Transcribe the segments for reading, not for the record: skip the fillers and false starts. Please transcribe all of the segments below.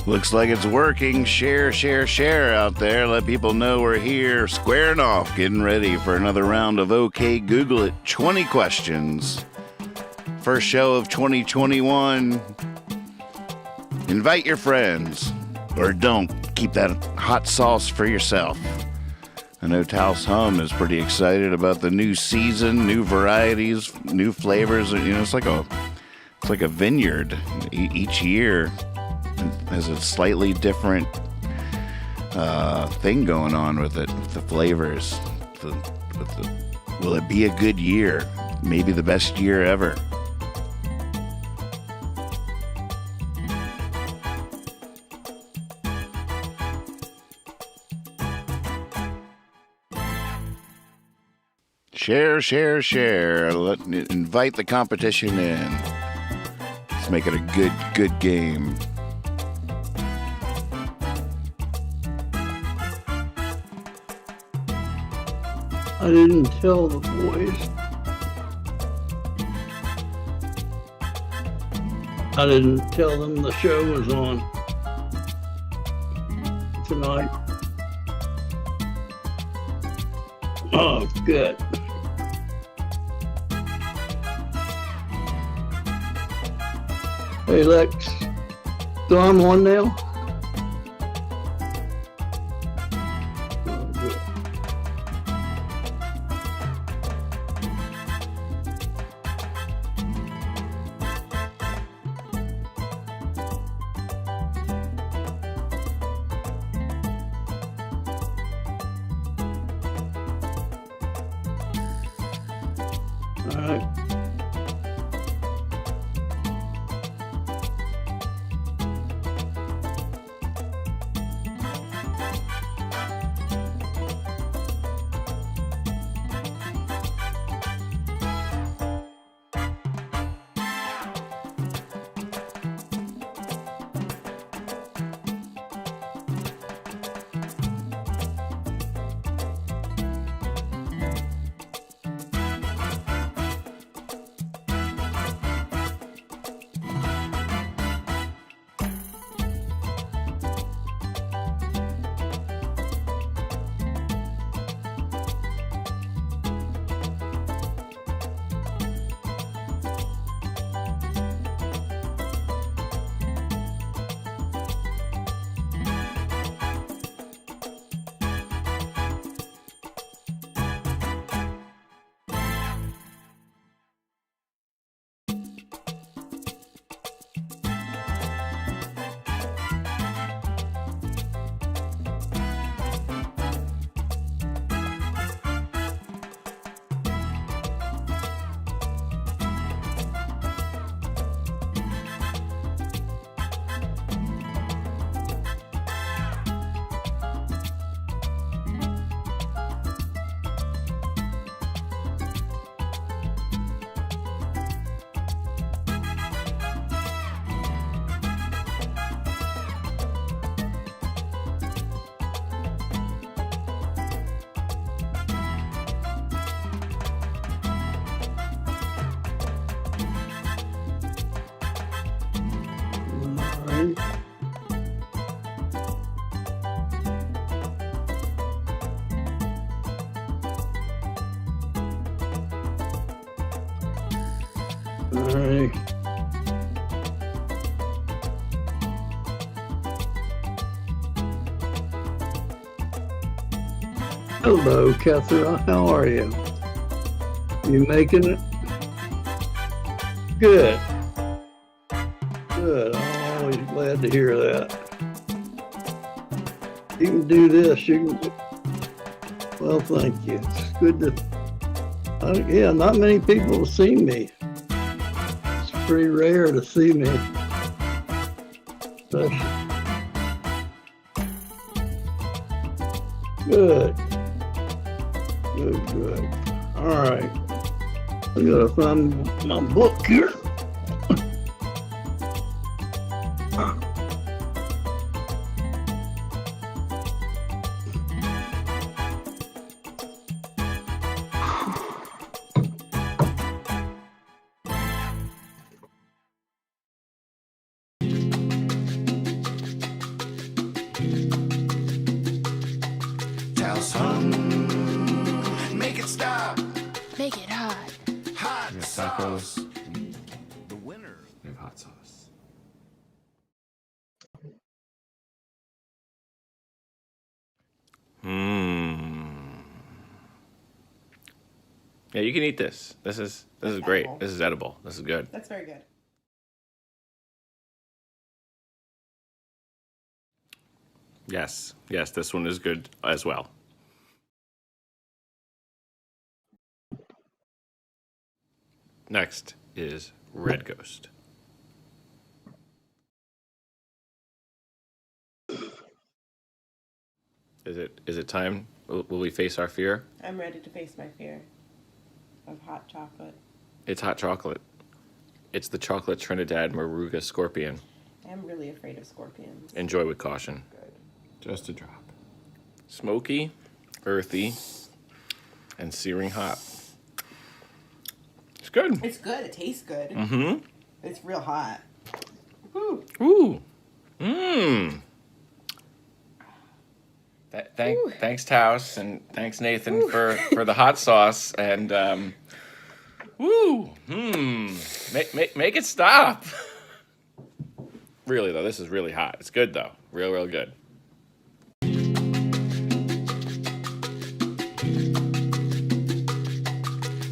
Looks like it's working. Share, share, share out there. Let people know we're here, squaring off, getting ready for another round of OK Google It 20 questions. First show of 2021. Invite your friends, or don't. Keep that hot sauce for yourself. I know Taos Hum is pretty excited about the new season, new varieties, new flavors. You know, it's like a vineyard. Each year has a slightly different thing going on with it, with the flavors. Will it be a good year? Maybe the best year ever. Share, share, share. Invite the competition in. Let's make it a good game. I didn't tell the boys. I didn't tell them the show was on tonight. Oh, good. Hey, Lex. So I'm on now? Oh, good. All right. All right. Hello, Catherine. How are you? You making it? Good. Good. I'm always glad to hear that. You can do this. You can. Well, thank you. It's good to. Yeah, not many people see me. It's pretty rare to see me. Good. Good, good. All right. I gotta find my book here. hot. Hot We got tacos. sauce. The winner. We have hot sauce. Yeah, you can eat this. This is great. Edible. This is edible. This is good. That's very good. Yes, this one is good as well. Next is Red Ghost. Is it time? Will we face our fear? I'm ready to face my fear of hot chocolate. It's hot chocolate. It's the chocolate Trinidad Maruga Scorpion. I'm really afraid of scorpions. Enjoy with caution. Good. Just a drop. Smoky, earthy, and searing hot. It's good. It's good. It tastes good. Mm-hmm. It's real hot. Woo. Ooh. Mmm. Thanks, Taos, and thanks, Nathan, for the hot sauce. And, make it stop. Really, though, this is really hot. It's good, though. Real good.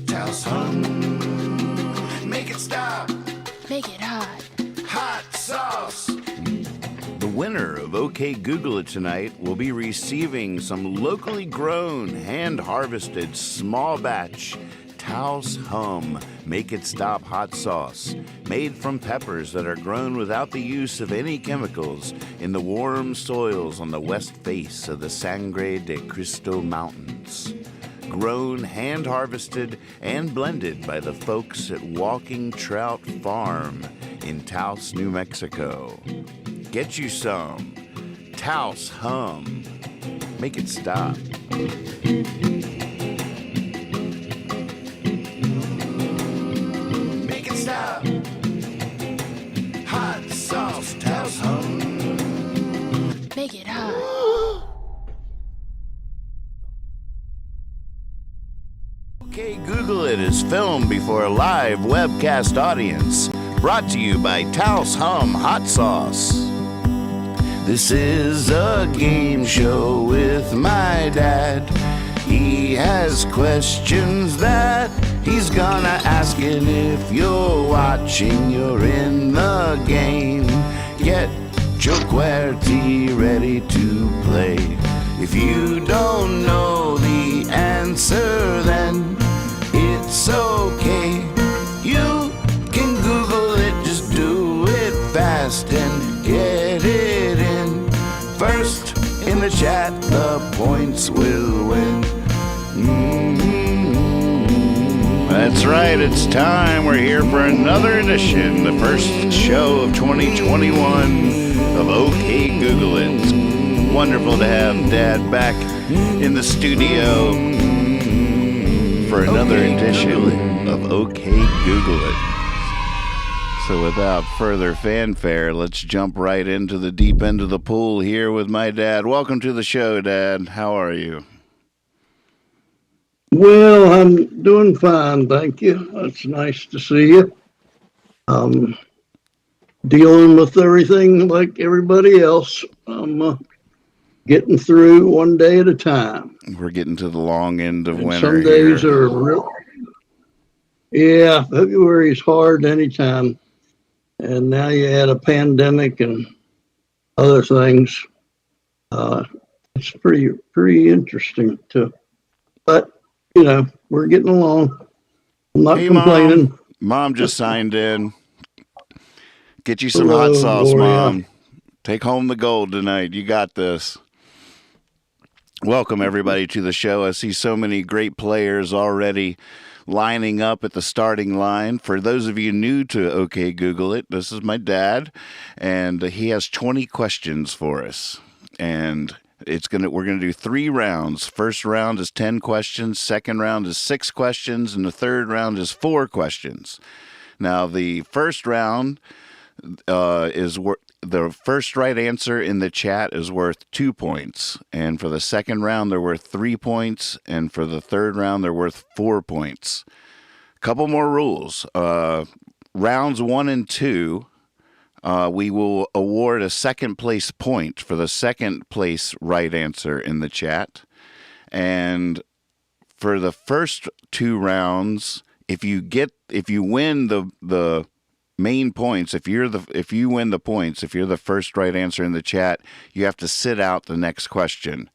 Taos hum. Make it stop. Make it hot. Hot sauce. The winner of OK Google It tonight will be receiving some locally grown, hand-harvested, small batch Taos Hum Make It Stop hot sauce, made from peppers that are grown without the use of any chemicals in the warm soils on the west face of the Sangre de Cristo Mountains. Grown, hand-harvested, and blended by the folks at Walking Trout Farm in Taos, New Mexico. Get you some Taos Hum. Make it stop. Make it stop. Hot sauce, Taos Hum. Make it hot. OK Google It is filmed before a live webcast audience. Brought to you by Taos Hum Hot Sauce. This is a game show with my dad. He has questions that he's gonna ask, and if you're watching, you're in the game. Get your QWERTY ready to play. If you don't know the answer, then it's okay. You can Google it, just do it fast and get it in. First in the chat, the points will win. That's right, it's time. We're here for another edition, the first show of 2021 of OK Google It. It's wonderful to have Dad back in the studio for another edition of OK Google It. So without further fanfare, let's jump right into the deep end of the pool here with my dad. Welcome to the show, Dad. How are you? Well, I'm doing fine, thank you. It's nice to see you. Dealing with everything like everybody else. I'm getting through one day at a time. We're getting to the long end of And winter some days here. are real. Yeah, February is hard anytime. And now you add a pandemic and other things. It's pretty interesting too. But you know, we're getting along. I'm not Hey, complaining. Mom just signed in. Get you some Hello, hot sauce, Gloria. Mom. Take home the gold tonight. You got this. Welcome, everybody, to the show. I see so many great players already lining up at the starting line. For those of you new to OK Google It, this is my dad, and he has 20 questions for us. And we're gonna do 3 rounds. First round is 10 questions, second round is 6 questions, and the third round is 4 questions. Now, the first round the first right answer in the chat is worth 2 points, and for the second round they're worth 3 points, and for the third round they're worth 4 points. Couple more rules. Rounds 1 and 2, we will award a second place point for the second place right answer in the chat. And for the first 2 rounds, if you win the main points, if you win the points, if you're the first right answer in the chat, you have to sit out the next question.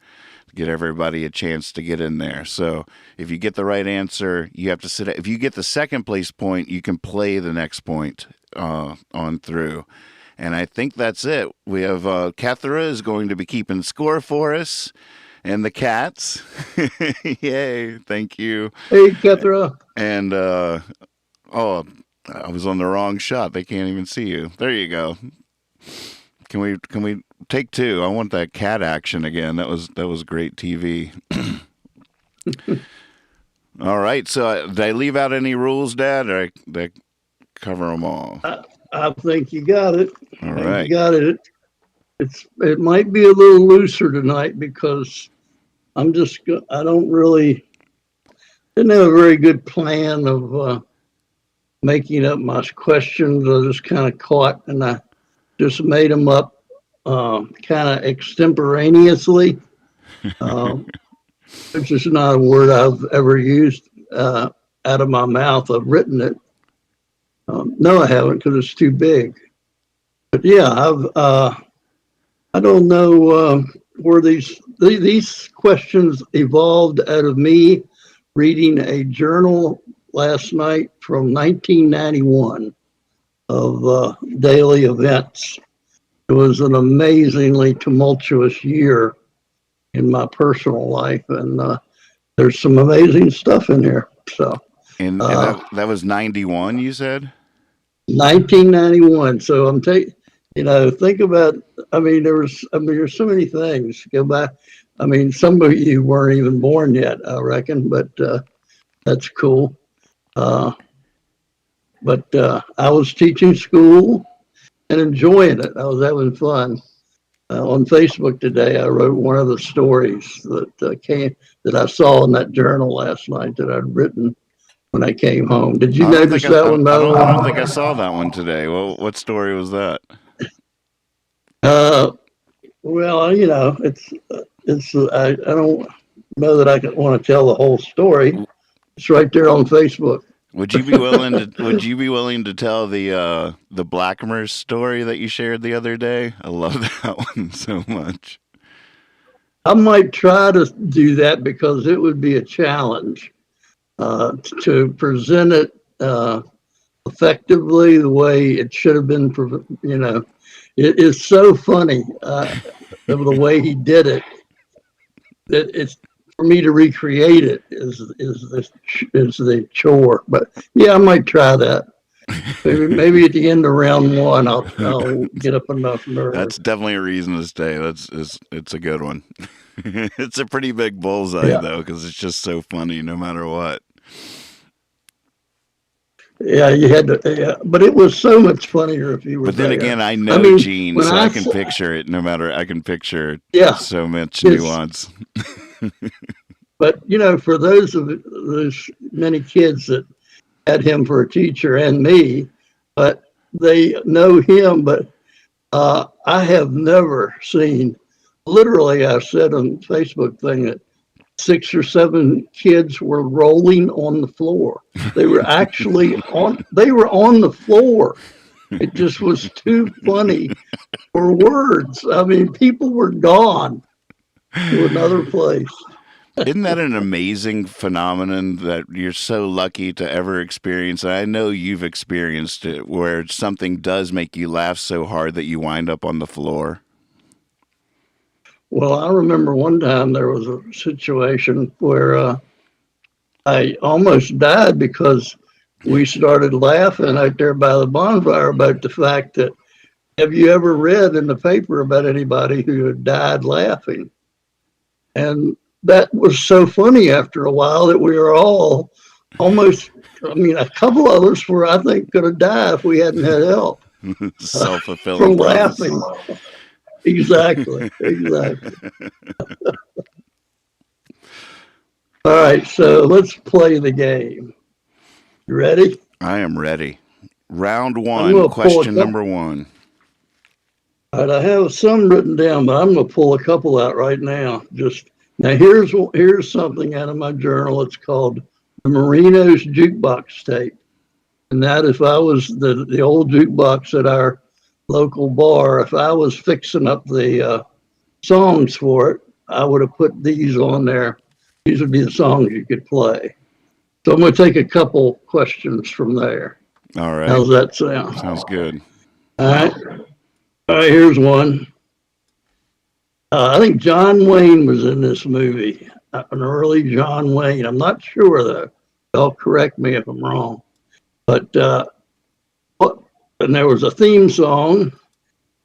Get everybody a chance to get in there. So if you get the right answer, you have to sit. If you get the second place point, you can play the next point on through. And I think that's it. We have Cathera is going to be keeping score for us, and the cats. Yay! Thank you. Hey, Kethra. And I was on the wrong shot. They can't even see you. There you go. Can we take 2? I want that cat action again. That was great TV. All right. So did I leave out any rules, Dad? Or did I cover them all? I think you got it. All right. You got it. It might be a little looser tonight because I didn't have a very good plan of making up my questions. I just kind of caught and I just made them up kind of extemporaneously, which is not a word I've ever used out of my mouth. I've written it. No, I haven't because it's too big. But yeah, I don't know where these questions evolved out of me reading a journal last night from 1991 of daily events. It was an amazingly tumultuous year in my personal life, and there's some amazing stuff in here. So, and that was 91, you said? 1991. So think about. There's so many things. Go back. Some of you weren't even born yet, I reckon, but that's cool. But I was teaching school and enjoying it. I was having fun. On Facebook today, I wrote one of the stories that I saw in that journal last night that I'd written when I came home. Did you notice that one? I don't think I saw that one today. Well, what story was that? Well, it's I don't know that I want to tell the whole story. It's right there on Facebook. Would you be willing to tell the Blackmer story that you shared the other day? I love that one so much. I might try to do that because it would be a challenge to present it effectively the way it should have been. It is so funny the way he did it that it's. For me to recreate it is the chore, but yeah, I might try that. Maybe at the end of round 1, I'll get up enough nerve. That's definitely a reason to stay. It's a good one. It's a pretty big bullseye though, because it's just so funny no matter what. Yeah, you had to. Yeah, but it was so much funnier if you were. But then there. again, I know Gene, so I can picture it. I can picture so much nuance. But for those many kids that had him for a teacher and me, but they know him. But I have never seen. Literally, I said on Facebook thing that 6 or 7 kids were rolling on the floor. They were actually on the floor. It just was too funny for words. People were gone to another place. Isn't that an amazing phenomenon that you're so lucky to ever experience? I know you've experienced it, where something does make you laugh so hard that you wind up on the floor. Well, I remember one time there was a situation where I almost died because we started laughing out there by the bonfire about the fact that, have you ever read in the paper about anybody who had died laughing? And that was so funny after a while that we were all almost, a couple of us were, I think, going to die if we hadn't had help. Self-fulfilling from laughing. Exactly. All right, so let's play the game. You ready? I am ready. Round I'm one, gonna pull a question couple. number one. All right, I have some written down, but I'm gonna pull a couple out right now. Just now, here's something out of my journal. It's called the Marino's Jukebox Tape, and that if I was the old jukebox at our local bar, if I was fixing up the songs for it, I would have put these on there. These would be the songs you could play. So I'm going to take a couple questions from there. All right. How's that sound? Sounds good. All right. All right, here's one. I think John Wayne was in this movie, an early John Wayne. I'm not sure, though. Y'all correct me if I'm wrong. But, and there was a theme song,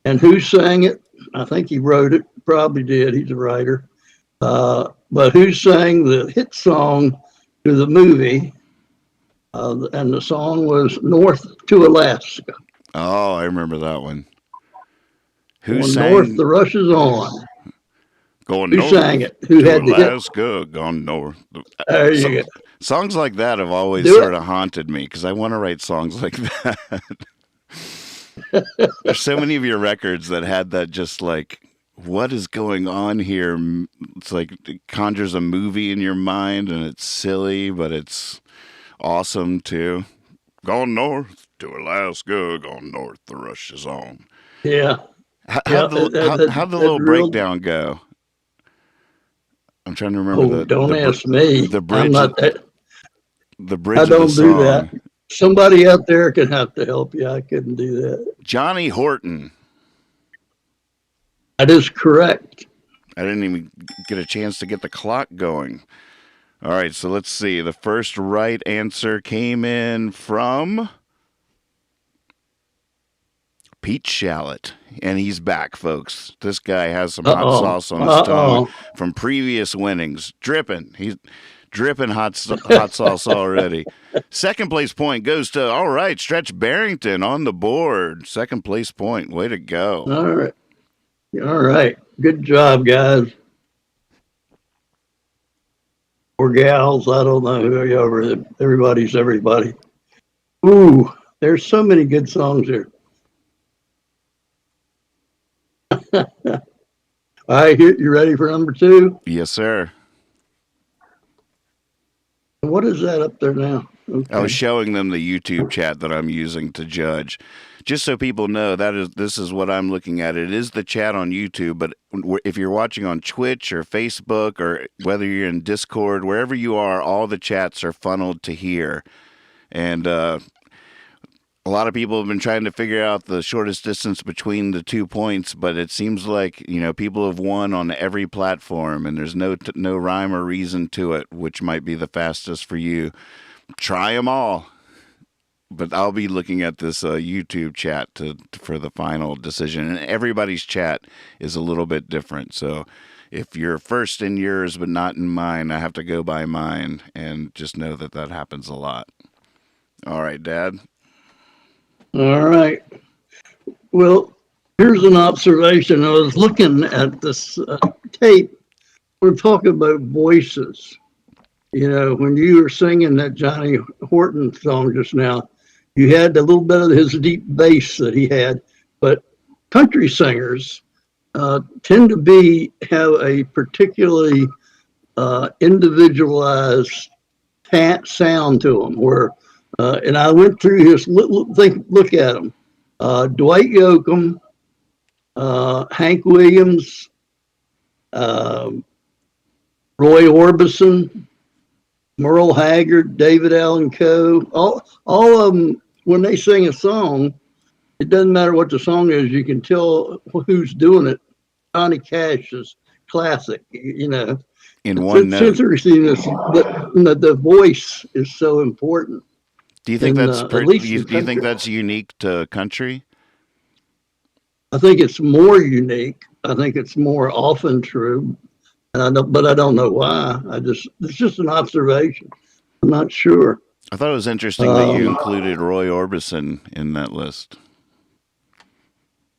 and who sang it? I think he wrote it, probably did. He's a writer. But who sang the hit song to the movie? And the song was North to Alaska. Oh, I remember that one. Who Going sang? north, the rush is on. Going Who north sang it? Who to had the hit? Alaska, gone north. There you go. Songs like that have always Do it. sort of haunted me because I want to write songs like that. There's so many of your records that had that just like, what is going on here? It's like it conjures a movie in your mind and it's silly, but it's awesome too. Gone north to Alaska, gone north, the rush is on. Yeah. How'd the little breakdown go? I'm trying to remember Don't ask me. the bridge. I'm not that. The bridge I of the don't song. do that. Somebody out there can have to help you. I couldn't do that. Johnny Horton. That is correct. I didn't even get a chance to get the clock going. All right, so let's see. The first right answer came in from Pete Shallot, and he's back, folks. This guy has some hot sauce on his tongue from previous winnings. Dripping. He's dripping hot sauce already. Second place point goes to, all right, Stretch Barrington on the board. Second place point. Way to go. All right. All right. Good job, guys. Or gals. I don't know who you are. Everybody's everybody. Ooh, there's so many good songs here. All right, you ready for number two? Yes, sir. What is that up there now? Okay. I was showing them the YouTube chat that I'm using to judge. Just so people know, this is what I'm looking at. It is the chat on YouTube, but if you're watching on Twitch or Facebook or whether you're in Discord, wherever you are, all the chats are funneled to here. And a lot of people have been trying to figure out the shortest distance between the 2 points, but it seems like, people have won on every platform, and there's no rhyme or reason to it, which might be the fastest for you. Try them all. But I'll be looking at this YouTube chat for the final decision. And everybody's chat is a little bit different. So if you're first in yours but not in mine, I have to go by mine. And just know that happens a lot. All right, Dad. All right. Well, here's an observation. I was looking at this tape. We're talking about voices. When you were singing that Johnny Horton song just now, you had a little bit of his deep bass that he had, but country singers tend to have a particularly individualized sound to them. And I went through his look at them. Dwight Yoakam, Hank Williams, Roy Orbison, Merle Haggard, David Allen Coe, all of them. When they sing a song, it doesn't matter what the song is. You can tell who's doing it. Johnny Cash is classic, In one note. It's interesting, the voice is so important. Do you think do you think that's unique to country? I think it's more unique. I think it's more often true, but I don't know why. It's just an observation. I'm not sure. I thought it was interesting that you included Roy Orbison in that list.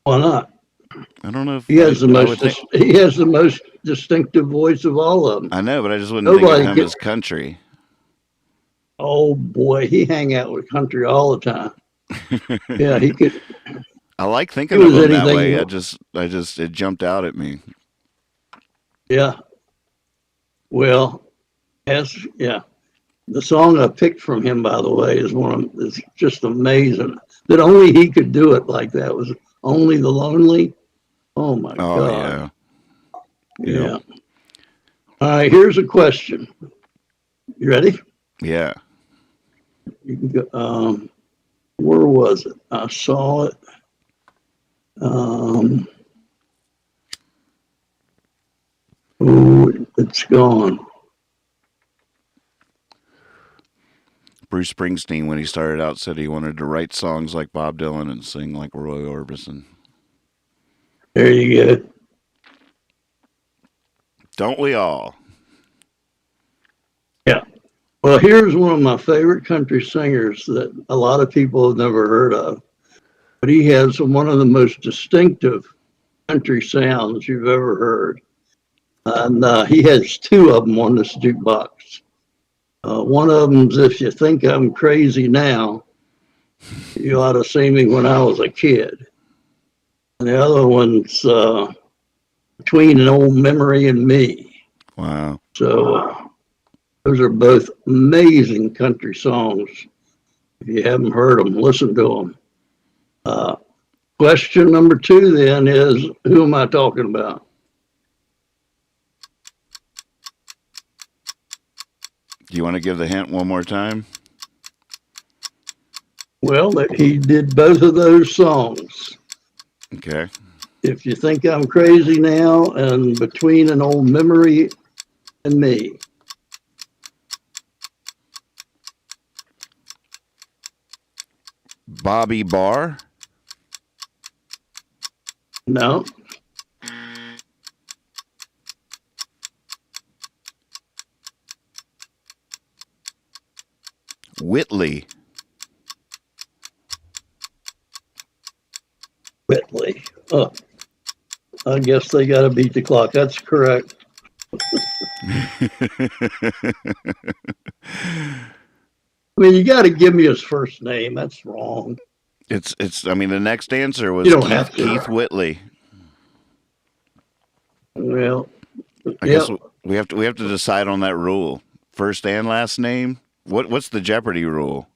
Why not? I don't know if he has the most distinctive voice of all of them. I know, but I just wouldn't think of him as country. Oh boy, he hang out with country all the time. Yeah, he could. I like He thinking of was him that anything. way. It jumped out at me. Yeah. Well, yeah. The song I picked from him, by the way, is just amazing. That only he could do it like that. Was Only the Lonely. Oh my Oh God. yeah. Yeah. All right, here's a question. You ready? Yeah. You can go, where was it? I saw it. Oh, it's gone. Bruce Springsteen, when he started out, said he wanted to write songs like Bob Dylan and sing like Roy Orbison. There you go. Don't we all? Yeah. Well, here's one of my favorite country singers that a lot of people have never heard of, but he has one of the most distinctive country sounds you've ever heard. And he has two of them on this jukebox. One of them's If You Think I'm Crazy Now, You Ought to See Me When I Was a Kid. And the other one's Between an Old Memory and Me. Wow. So those are both amazing country songs. If you haven't heard them, listen to them. Question number 2 then is, who am I talking about? Do you want to give the hint one more time? Well, he did both of those songs. Okay. If You Think I'm Crazy Now and Between an Old Memory and Me. Bobby Barr? No. Whitley? Whitley. Oh, I guess they got to beat the clock. That's correct. I mean, you got to give me his first name. That's wrong. I mean, the next answer was You don't have to. Keith Whitley. Well, I guess we have to decide on that rule. First and last name? What's the Jeopardy rule?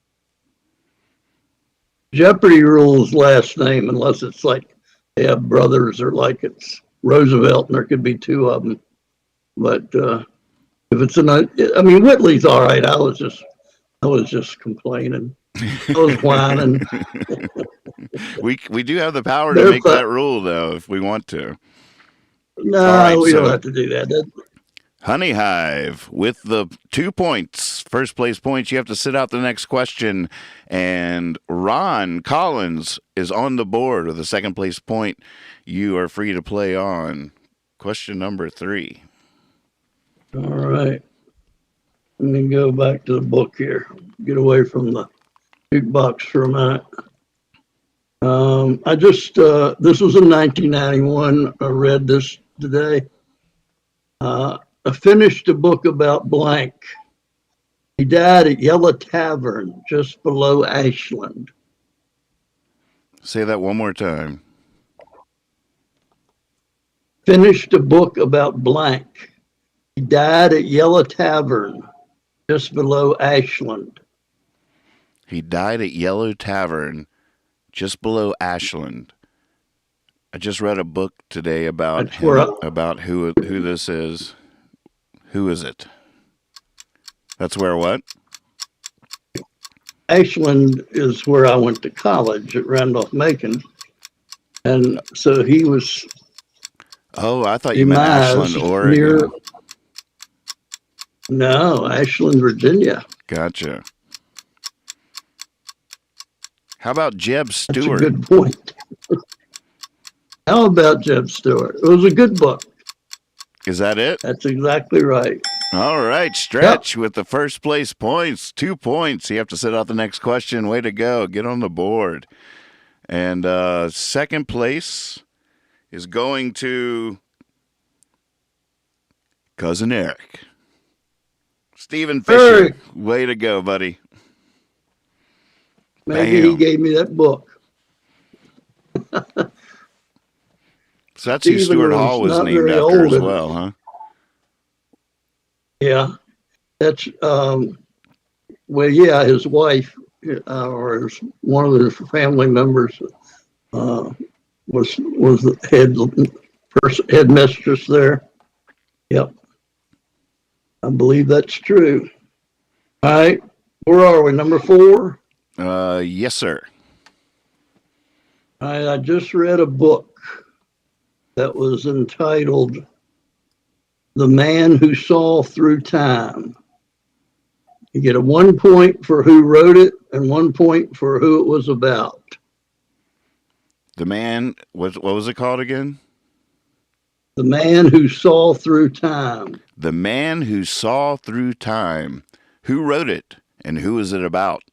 Jeopardy rules last name unless it's like they have brothers or like it's Roosevelt and there could be two of them. But if it's Whitley's all right. I was just complaining. I was whining. We do have the power to make that rule though if we want to. No, right, we don't have to do that. Honey Hive with the 2 points. First place points. You have to sit out the next question. And Ron Collins is on the board with a second place point. You are free to play on question number 3. All right. Let me go back to the book here. Get away from the jukebox for a minute. This was in 1991. I read this today. I finished a book about blank. He died at Yellow Tavern just below Ashland. Say that one more time. Finished a book about blank. He died at Yellow Tavern just below Ashland. He died at Yellow Tavern just below Ashland. I just read a book today about about who this is. Who is it? That's where what? Ashland is where I went to college at Randolph-Macon. And so he was... Oh, I thought you meant Ashland, Oregon. No, Ashland, Virginia. Gotcha. How about Jeb Stewart? That's a good point. How about Jeb Stewart? It was a good book. Is that it? That's exactly right. All right, Stretch with the first place points. 2 points. You have to sit out the next question. Way to go. Get on the board. And second place is going to Cousin Eric. Stephen Fisher. Eric. Way to go, buddy. Maybe Bam. he gave me that book. So that's who Stephen Stuart Hall was not named very after old as in- well, huh? Yeah, that's well, yeah, his wife or one of his family members was the headmistress there. Yep, I believe that's true. All right, where are we? Number 4. Yes, sir. All right, I just read a book that was entitled "The Man Who Saw Through Time." You get a 1 point for who wrote it and 1 point for who it was about. The man, what was it called again? The Man Who Saw Through Time. The Man Who Saw Through Time. Who wrote it and who is it about?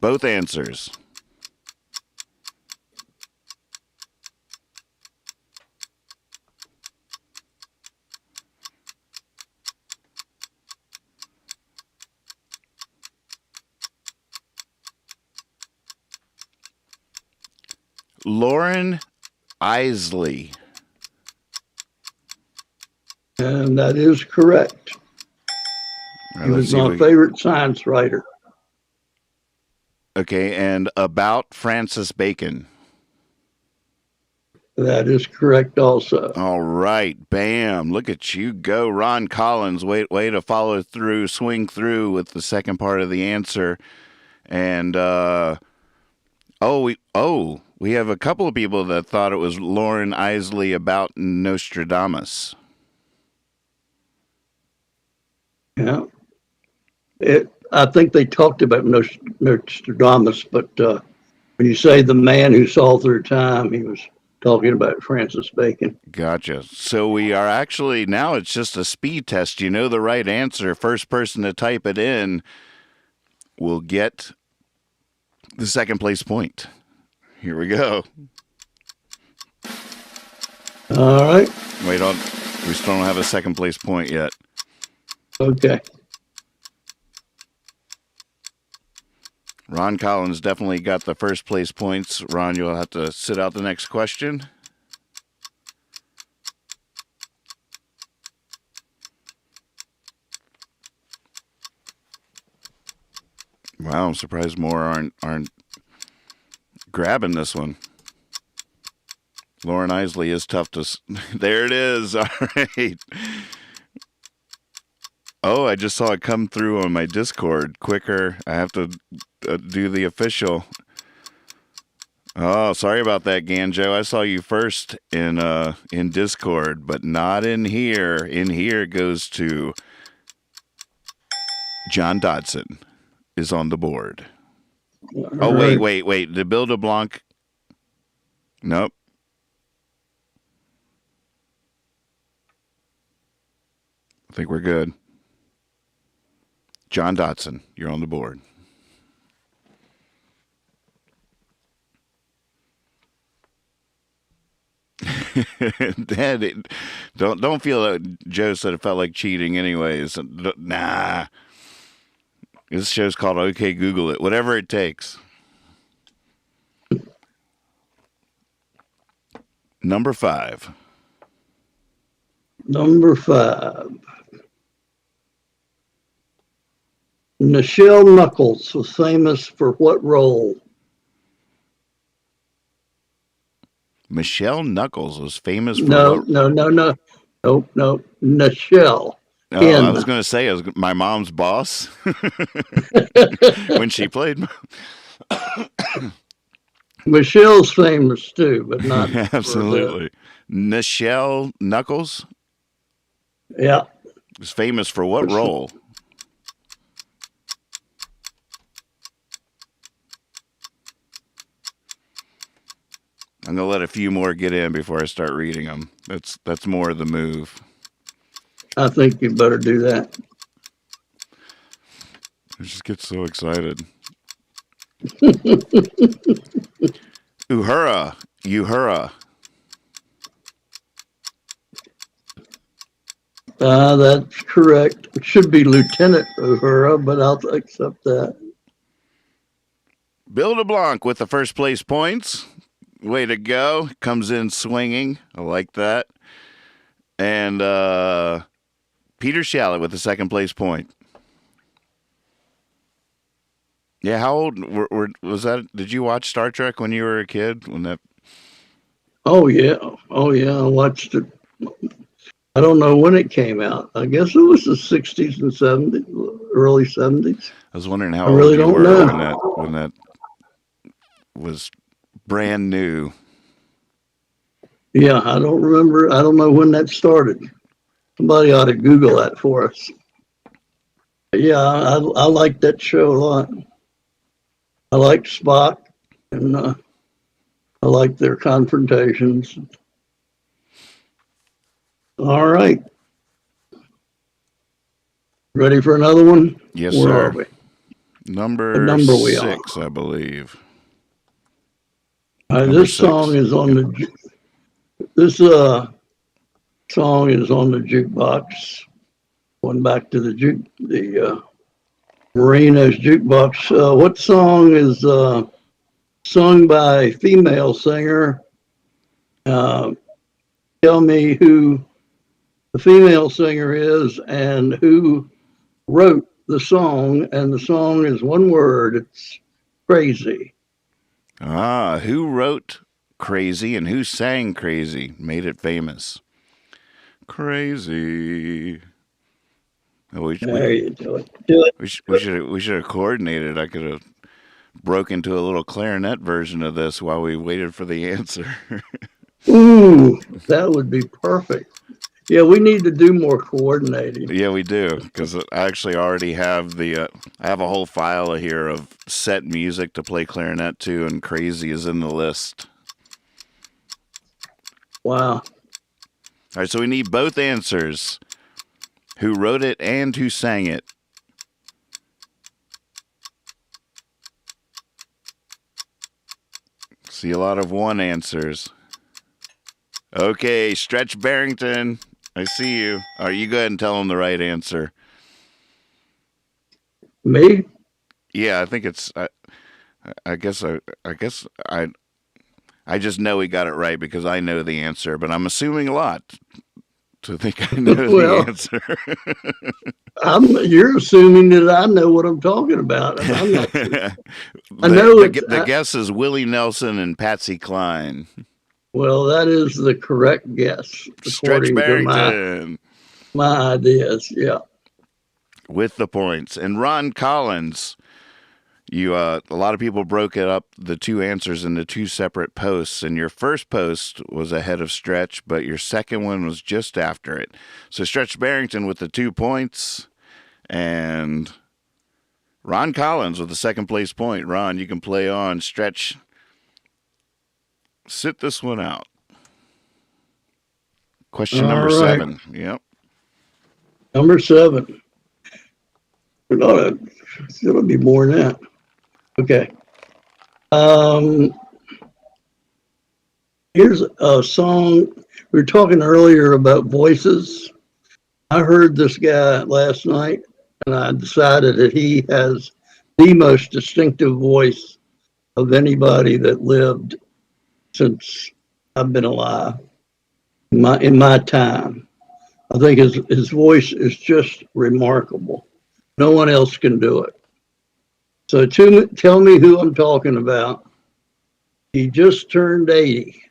Both answers. Lauren Isley. And that is correct. He was my favorite science writer. Okay, and about Francis Bacon. That is correct also. All right, bam. Look at you go, Ron Collins. Way to follow through, swing through with the second part of the answer. And we have a couple of people that thought it was Lauren Isley about Nostradamus. Yeah. I think they talked about Nostradamus, but when you say the man who saw through time, he was talking about Francis Bacon. Gotcha. So we are actually, now it's just a speed test. You know the right answer. First person to type it in will get the second place point. Here we go. All right. Wait on. We still don't have a second place point yet. Okay. Ron Collins definitely got the first place points. Ron, you'll have to sit out the next question. Wow, I'm surprised more aren't grabbing this one. Lauren Isley is tough to... There it is. All right. Oh, I just saw it come through on my Discord quicker. I have to do the official. Oh, sorry about that, Ganjo. I saw you first in Discord, but not in here. In here it goes to John Dodson is on the board. Oh, wait. The Bill DeBlanc. Nope. I think we're good. John Dodson, you're on the board. Dad, don't feel that Joe said it felt like cheating anyways. Nah. This show's called OK Google It. Whatever it takes. Number 5. Number 5. Nichelle Nichols was famous for what role? Michelle Knuckles was famous for No. what? No. Nichelle. Oh, I was going to say, I was my mom's boss when she played. Michelle's famous too, but not Absolutely. Nichelle Knuckles? Yeah. Was famous for what role? I'm going to let a few more get in before I start reading them. That's more of the move. I think you better do that. I just get so excited. Uhura. That's correct. It should be Lieutenant Uhura, but I'll accept that. Bill DeBlanc with the first place points. Way to go. Comes in swinging. I like that. And Peter Shallot with the second place point. Yeah, how old was that? Did you watch Star Trek when you were a kid? When that? Oh yeah, I watched it. I don't know when it came out. I guess it was the 60s and 70s, early 70s. I was wondering how I really old you don't were know. when that was brand new. Yeah, I don't remember. I don't know when that started. Somebody ought to Google that for us. But yeah, I like that show a lot. I liked Spock, and I like their confrontations. All right. Ready for another one? Yes, Where sir. are we? Number, What number we on? 6, I believe. This song is on the song is on the jukebox. Going back to the Marino's jukebox. What song is sung by a female singer? Tell me who the female singer is and who wrote the song. And the song is one word. It's Crazy. Who wrote Crazy and who sang Crazy? Made it famous. Crazy. Oh, There you do it. Do it. we should have coordinated. I could have broke into a little clarinet version of this while we waited for the answer. Ooh, that would be perfect. Yeah, we need to do more coordinating. Yeah, we do, because I actually already have I have a whole file here of set music to play clarinet to, and Crazy is in the list. Wow. All right, so we need both answers. Who wrote it and who sang it? See a lot of one answers. Okay, Stretch Barrington, I see you. All right, you go ahead and tell him the right answer. Me? Yeah, I think it's. I guess I just know he got it right because I know the answer, but I'm assuming a lot to think I know the answer. You're assuming that I know what I'm talking about. And I'm not sure. I know the guess is Willie Nelson and Patsy Cline. Well, that is the correct guess Stretch according Barrington. to my ideas. Yeah. With the points. And Ron Collins, a lot of people broke it up, the two answers, into two separate posts, and your first post was ahead of Stretch, but your second one was just after it. So Stretch Barrington with the 2 points, and Ron Collins with the second place point. Ron, you can play on. Stretch, sit this one out. Question number 7. Yep. Number 7. It'll be more than that. Okay. Here's a song. We were talking earlier about voices. I heard this guy last night, and I decided that he has the most distinctive voice of anybody that lived since I've been alive in my time. I think his voice is just remarkable. No one else can do it. So tell me who I'm talking about. He just turned 80.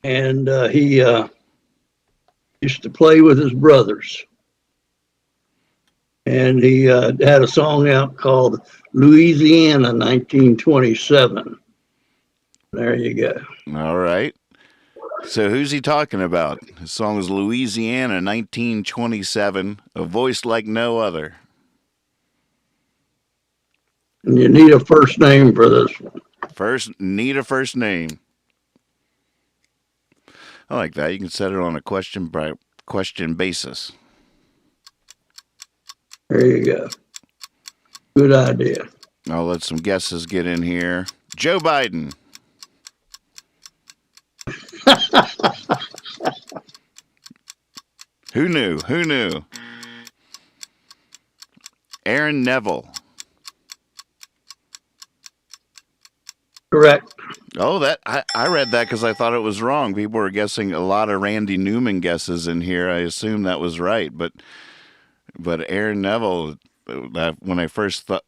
And he used to play with his brothers. And he had a song out called Louisiana 1927. There you go. All right. So who's he talking about? His song is Louisiana 1927, A Voice Like No Other. And you need a first name for this one. Need a first name. I like that. You can set it on a question by question basis. There you go. Good idea. I'll let some guesses get in here. Joe Biden. Who knew? Who knew? Aaron Neville. Correct. Oh, I read that because I thought it was wrong. People were guessing a lot of Randy Newman guesses in here. I assumed that was right, but Aaron Neville. When I first saw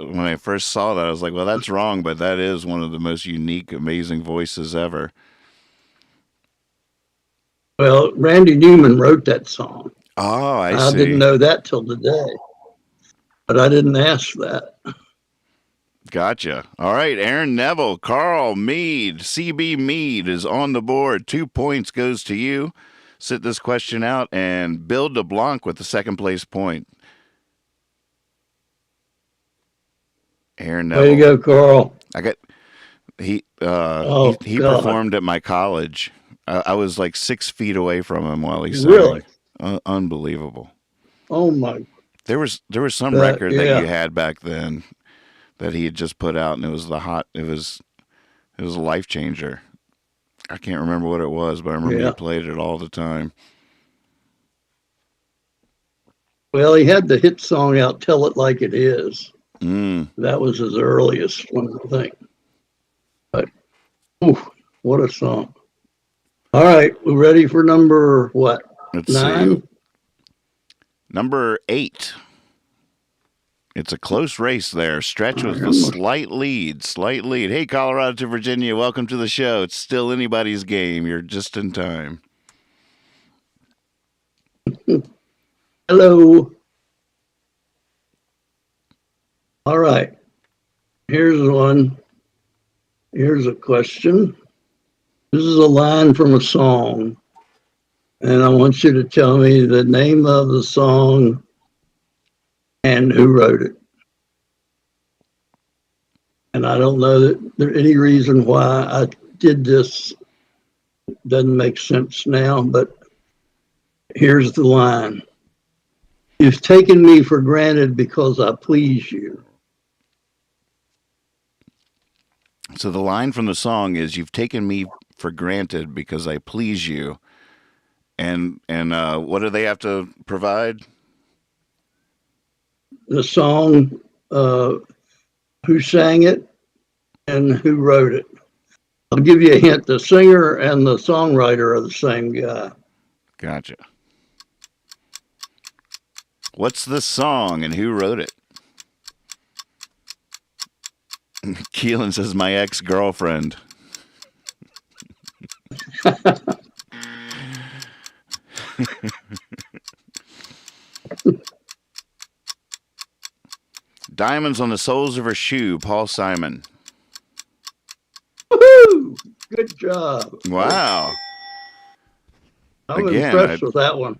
that, I was like, well, that's wrong, but that is one of the most unique, amazing voices ever. Well, Randy Newman wrote that song. Oh, I I see. didn't know that till today, but I didn't ask that. Gotcha. All right, Aaron Neville, Carl Mead, CB Mead is on the board. 2 points goes to you. Sit this question out, and Bill DeBlanc with the second place point. Aaron Neville. There you go, Carl. He God. performed at my college. I was like 6 feet away from him while he sang. Really? Unbelievable. Oh my. There was some record yeah. that you had back then that he had just put out, and it was a life changer. I can't remember what it was, but I remember he played it all the time. Well, he had the hit song out, "Tell It Like It Is." Mm. That was his earliest one, I think. But, what a song. All right, we're ready for number what? Let's 9? see. Number 8. It's a close race there. Stretch with a slight lead. Hey, Colorado to Virginia, welcome to the show. It's still anybody's game. You're just in time. Hello. All right. Here's one. Here's a question. This is a line from a song, and I want you to tell me the name of the song and who wrote it. And I don't know that there's any reason why I did this. Doesn't make sense now, but here's the line. You've taken me for granted because I please you. So the line from the song is, "You've taken me for granted because I please you." And what do they have to provide? The song, who sang it, and who wrote it. I'll give you a hint. The singer and the songwriter are the same guy. Gotcha. What's the song and who wrote it? Keelan says, "My ex-girlfriend." Diamonds on the Soles of Her Shoe, Paul Simon. Woohoo! Good job. Wow. I'm impressed with that one.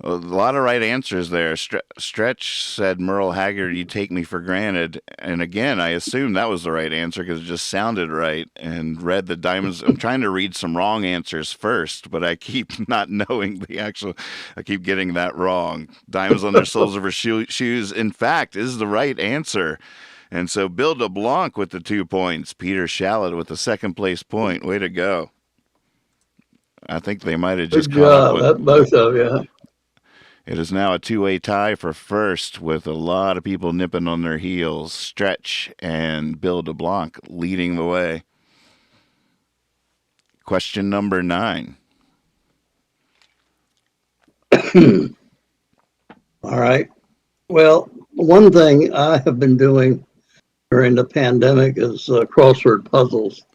A lot of right answers there. Stretch said, "Merle Haggard, you take me for granted." And again, I assumed that was the right answer because it just sounded right, and read the diamonds. I'm trying to read some wrong answers first, but I keep not knowing the actual. I keep getting that wrong. Diamonds on their soles of her shoes, in fact, is the right answer. And so Bill DeBlanc with the 2 points. Peter Shallot with the second place point. Way to go. I think they might have just caught up with both of you. It is now a 2-way tie for first, with a lot of people nipping on their heels. Stretch and Bill DeBlanc leading the way. Question number 9. All right. Well, one thing I have been doing during the pandemic is crossword puzzles.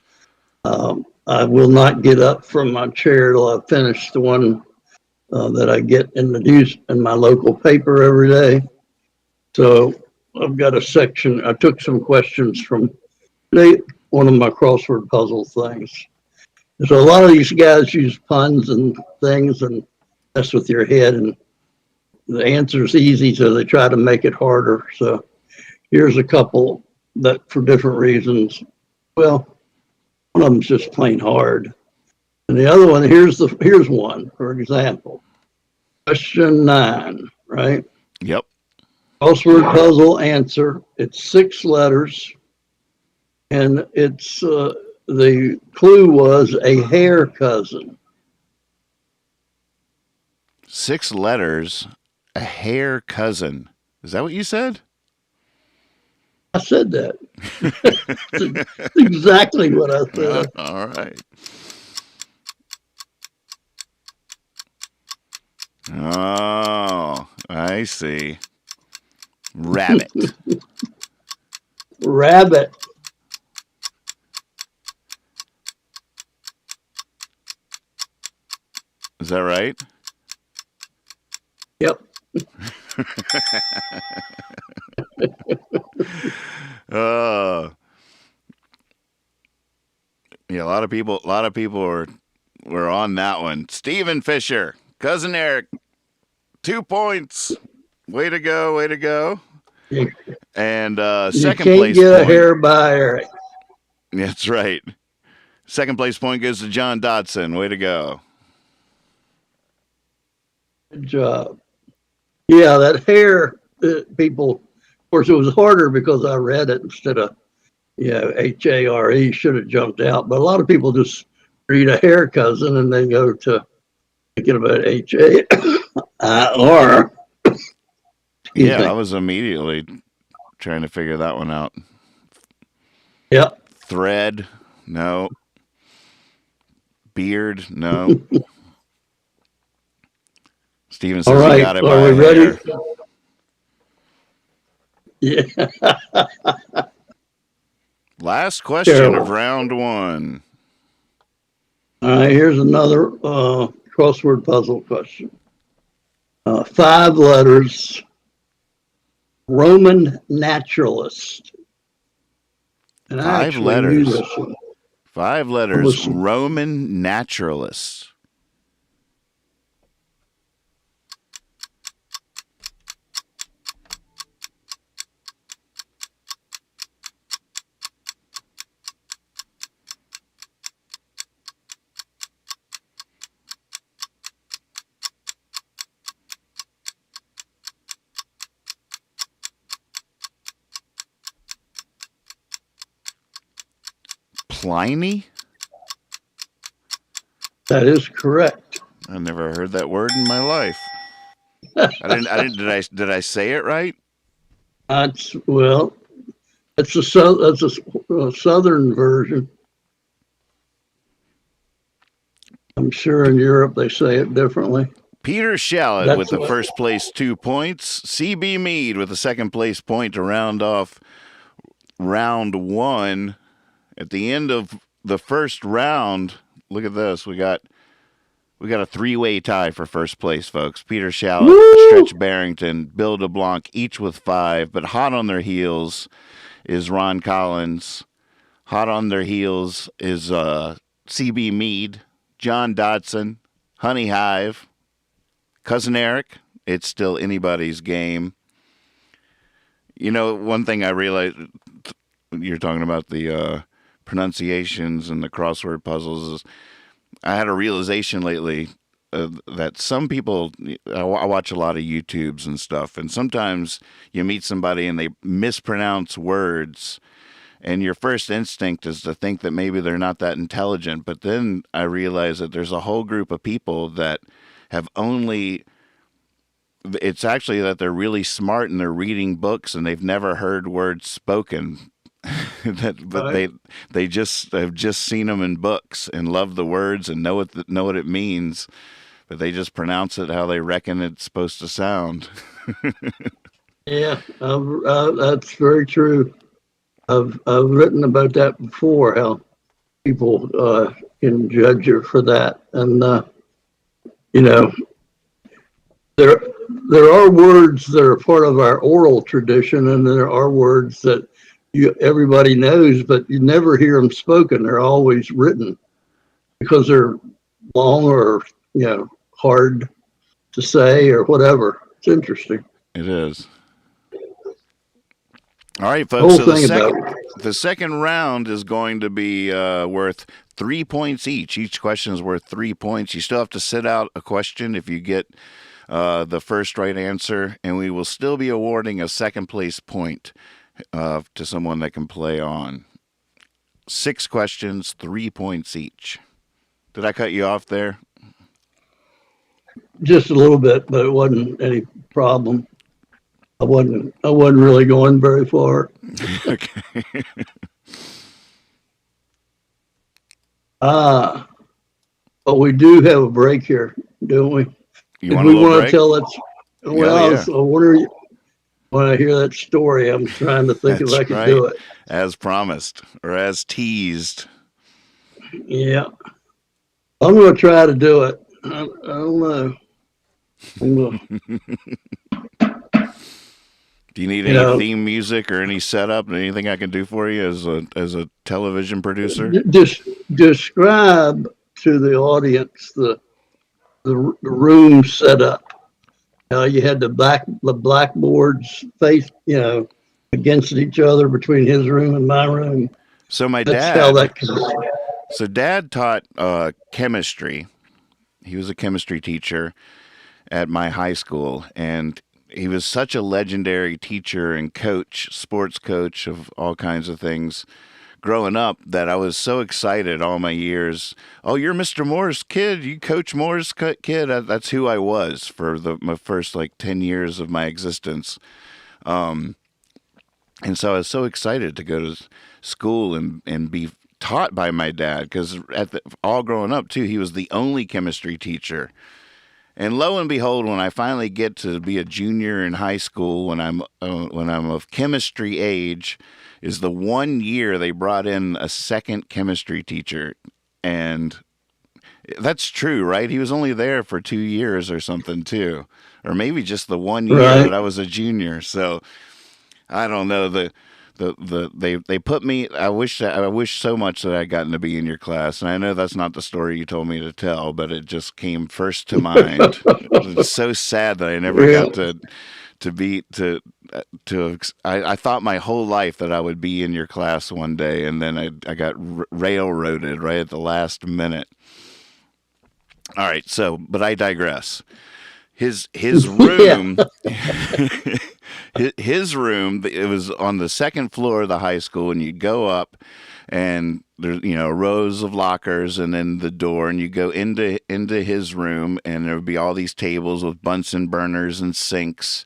I will not get up from my chair till I finish the one that I get in the news in my local paper every day. So I've got a section. I took some questions from one of my crossword puzzle things. So a lot of these guys use puns and things and mess with your head, and the answer is easy, so they try to make it harder. So here's a couple that, for different reasons, well, one of them's just plain hard. And the other one, here's one, for example. Question 9, right? Yep. Crossword puzzle answer. It's 6 letters. And it's, the clue was a hair cousin. 6 letters, a hair cousin. Is that what you said? I said that. That's exactly what I said. All right. Oh, I see. Rabbit. Rabbit. Is that right? Yep. Yeah, a lot of people were on that one. Stephen Fisher, Cousin Eric, 2 points. Way to go, way to go. You, And you second can't place get a point. hair by Eric. That's right. Second place point goes to John Dodson. Way to go. Good job. Yeah, that hair, people, of course, it was harder because I read it instead of, H-A-R-E should have jumped out. But a lot of people just read a hair cousin and then go to thinking about H-A-R. Yeah, I was immediately trying to figure that one out. Yep. Thread, no. Beard, no. Steven says he got it by are we ready? Yeah. Last question of round 1. All right, here's another crossword puzzle question. 5 letters, Roman naturalist. And 5 letters. 5 letters, Roman naturalist. Pliny? That is correct. I never heard that word in my life. Did I say it right? That's a southern version. I'm sure in Europe they say it differently. Peter Shallot with the first place 2 points. CB Mead with the second place point to round off round 1. At the end of the first round, look at this. We got a 3-way tie for first place, folks. Peter Shallot, Stretch Barrington, Bill DeBlanc, each with 5. But hot on their heels is Ron Collins. Hot on their heels is CB Mead, John Dodson, Honey Hive, Cousin Eric. It's still anybody's game. You know, one thing I realized, you're talking about the pronunciations and the crossword puzzles, is I had a realization lately that some people, I watch a lot of YouTubes and stuff, and sometimes you meet somebody and they mispronounce words, and your first instinct is to think that maybe they're not that intelligent. But then I realize that there's a whole group of people that have it's actually that they're really smart and they're reading books and they've never heard words spoken. They just have just seen them in books and love the words and know what it means, but they just pronounce it how they reckon it's supposed to sound. Yeah, that's very true. I've written about that before, how people can judge you for that, and there are words that are part of our oral tradition, and there are words that everybody knows, but you never hear them spoken. They're always written because they're long or hard to say or whatever. It's interesting. It is. All right, folks. So the second round is going to be worth 3 points each. Each question is worth 3 points. You still have to sit out a question if you get the first right answer, and we will still be awarding a second place point to someone that can play on. 6 questions, 3 points each. Did I cut you off there? just a little bit, but it wasn't any problem. I wasn't really going very far. Okay. But we do have a break here, don't we? You If want a we little want to break? tell that, well, Yeah. I wonder when I hear that story. I'm trying to think if That's I could right. do it. As promised or as teased. Yeah, I'm going to try to do it. I don't know. Do you need You any know, theme music or any setup? Anything I can do for you as a television producer? just describe to the audience the room setup. You had the blackboards face, against each other between his room and my room. So my That's how dad, that comes. so dad taught chemistry. He was a chemistry teacher at my high school, and he was such a legendary teacher and coach, sports coach of all kinds of things growing up, that I was so excited all my years. Oh, you're Mr. Moore's kid. You coach Moore's kid. That's who I was for my first like 10 years of my existence. And so I was so excited to go to school and be taught by my dad, because all growing up too, he was the only chemistry teacher. And lo and behold, when I finally get to be a junior in high school, when I'm of chemistry age, is the 1 year they brought in a second chemistry teacher. And that's true, right? He was only there for 2 years or something too, or maybe just the 1 year Right. that I was a junior. So I don't know. They put me. I wish so much that I'd gotten to be in your class, and I know that's not the story you told me to tell, but it just came first to mind. It's so sad that I never Yeah. got to be to. I thought my whole life that I would be in your class one day, and then I got railroaded right at the last minute. All right, so but I digress. His room. His room, it was on the second floor of the high school, and you'd go up and there's rows of lockers and then the door, and you go into his room, and there would be all these tables with Bunsen burners and sinks,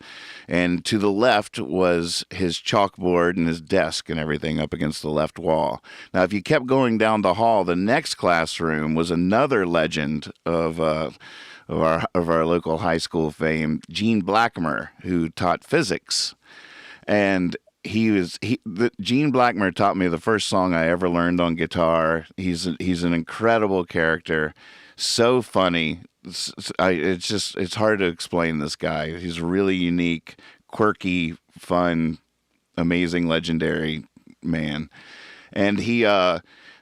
and to the left was his chalkboard and his desk and everything up against the left wall. Now if you kept going down the hall, the next classroom was another legend of our local high school fame, Gene Blackmer, who taught physics. And Gene Blackmer taught me the first song I ever learned on guitar. He's an incredible character, so funny. It's hard to explain this guy. He's really unique, quirky, fun, amazing, legendary man. And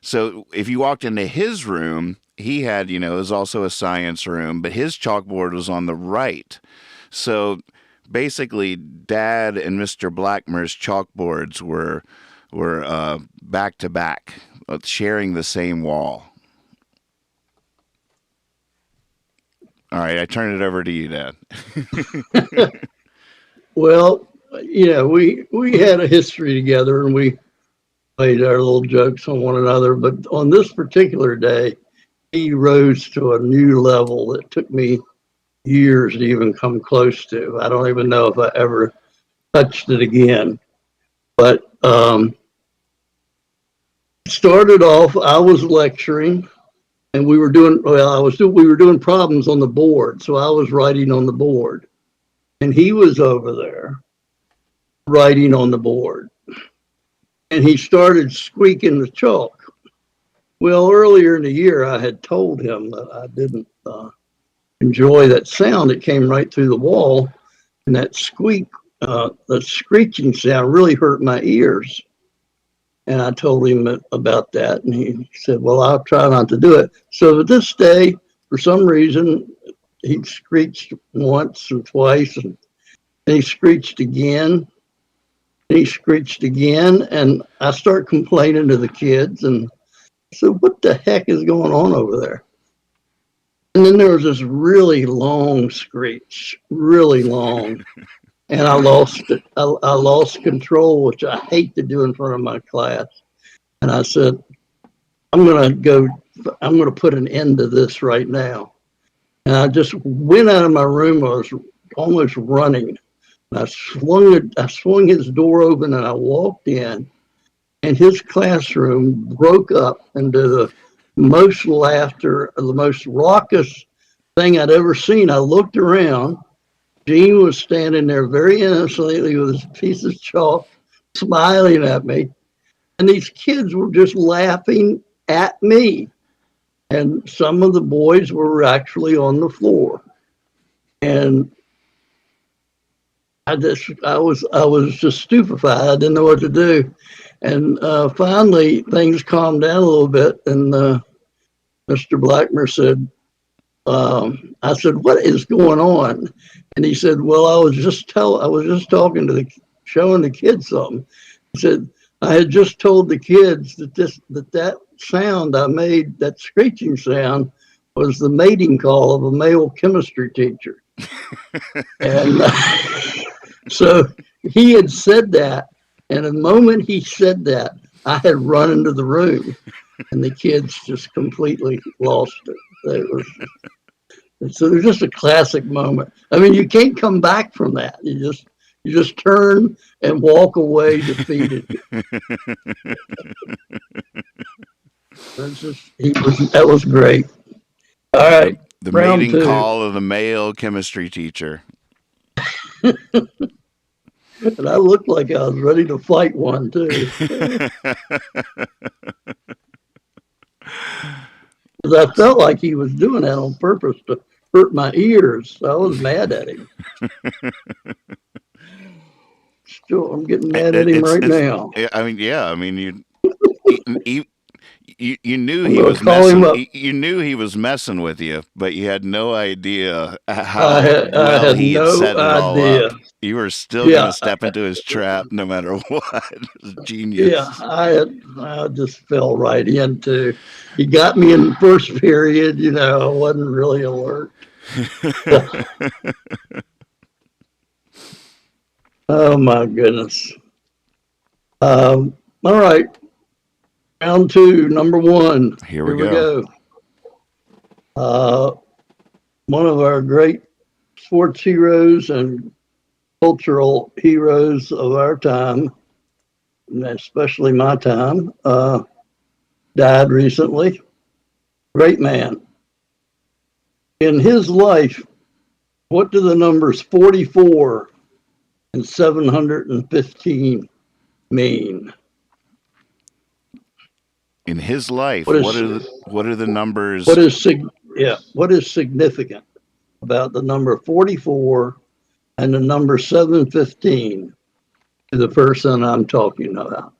so if you walked into his room, he had, it was also a science room, but his chalkboard was on the right. So basically, Dad and Mr. Blackmer's chalkboards were back to back, sharing the same wall. All right, I turn it over to you, Dad. Well, we had a history together, and we played our little jokes on one another. But on this particular day, he rose to a new level that took me years to even come close to. I don't even know if I ever touched it again. But started off, I was lecturing, and we were doing problems on the board. So I was writing on the board, and he was over there writing on the board, and he started squeaking the chalk. Well, earlier in the year, I had told him that I didn't enjoy that sound. It came right through the wall, and that the screeching sound really hurt my ears. And I told him about that, and he said, well, I'll try not to do it. So this day, for some reason, he screeched once and twice, and he screeched again. And he screeched again, and I start complaining to the kids, and so what the heck is going on over there? And then there was this really long screech, really long. And I lost it. I lost control, which I hate to do in front of my class. And I said, I'm going to put an end to this right now. And I just went out of my room. I was almost running. I swung his door open and I walked in, and his classroom broke up into the most laughter, the most raucous thing I'd ever seen. I looked around. Gene was standing there very innocently with his piece of chalk, smiling at me. And these kids were just laughing at me. And some of the boys were actually on the floor. And I was just stupefied. I didn't know what to do. And finally, things calmed down a little bit. And Mr. Blackmer said, I said, "What is going on?" And he said, "Well, I was just talking to showing the kids something." He said, "I had just told the kids that sound I made, that screeching sound, was the mating call of a male chemistry teacher." And so he had said that, and the moment he said that, I had run into the room, and the kids just completely lost it. So it was just a classic moment. I mean, you can't come back from that. You just turn and walk away defeated. That was great. All right, The round mating two. call of the male chemistry teacher. And I looked like I was ready to fight one too. Because I felt like he was doing that on purpose to hurt my ears. So I was mad at him. Still, I'm getting mad at him right now. I mean, yeah. I mean, you knew I'm he gonna was call him messing. up. You knew he was messing with you, but you had no idea I how I well had he had no set it all idea. up. You were still going Yeah, to step into his trap no matter what. yeah. Genius. I just fell right into. He got me in the first period. I wasn't really alert. Oh my goodness. All right, round two, number one. Here Here we we go. go. One of our great sports heroes and cultural heroes of our time, and especially my time, died recently. Great man. In his life, what do the numbers 44 and 715 mean? In his life, What what is are the numbers? what is significant about the number 44 and the number 715 to the person I'm talking about?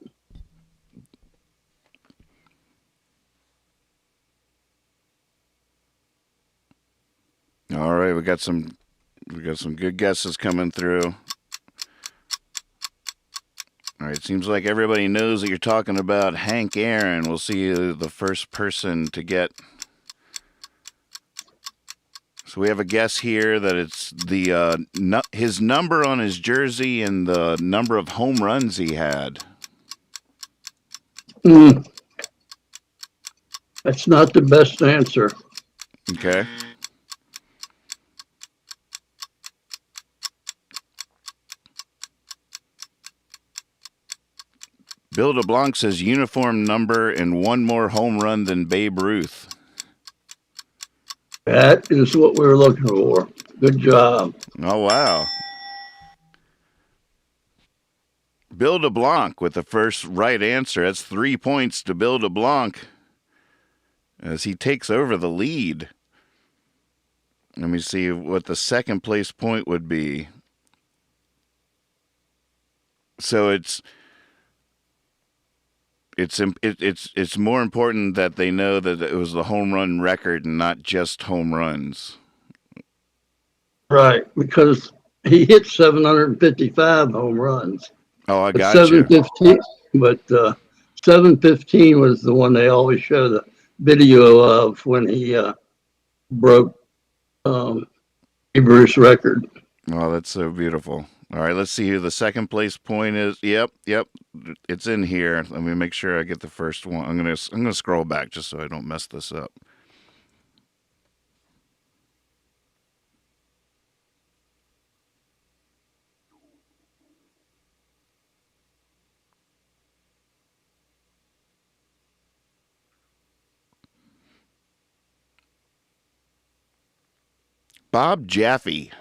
All right, we got some good guesses coming through. All right, seems like everybody knows that you're talking about Hank Aaron. We'll see the first person to get. So we have a guess here that it's his number on his jersey and the number of home runs he had. That's not the best answer. Okay. Bill DeBlanc says uniform number and one more home run than Babe Ruth. That is what we were looking for. Good job. Oh, wow. Bill DeBlanc with the first right answer. That's 3 points to Bill DeBlanc as he takes over the lead. Let me see what the second place point would be. So it's more important that they know that it was the home run record and not just home runs. Right, because he hit 755 home runs. Oh, I But got you. 715 was the one they always show the video of when he broke Bruce record. Oh, that's so beautiful. All right, let's see who the second place point is. Yep, it's in here. Let me make sure I get the first one. I'm gonna scroll back just so I don't mess this up. Bob Jaffe.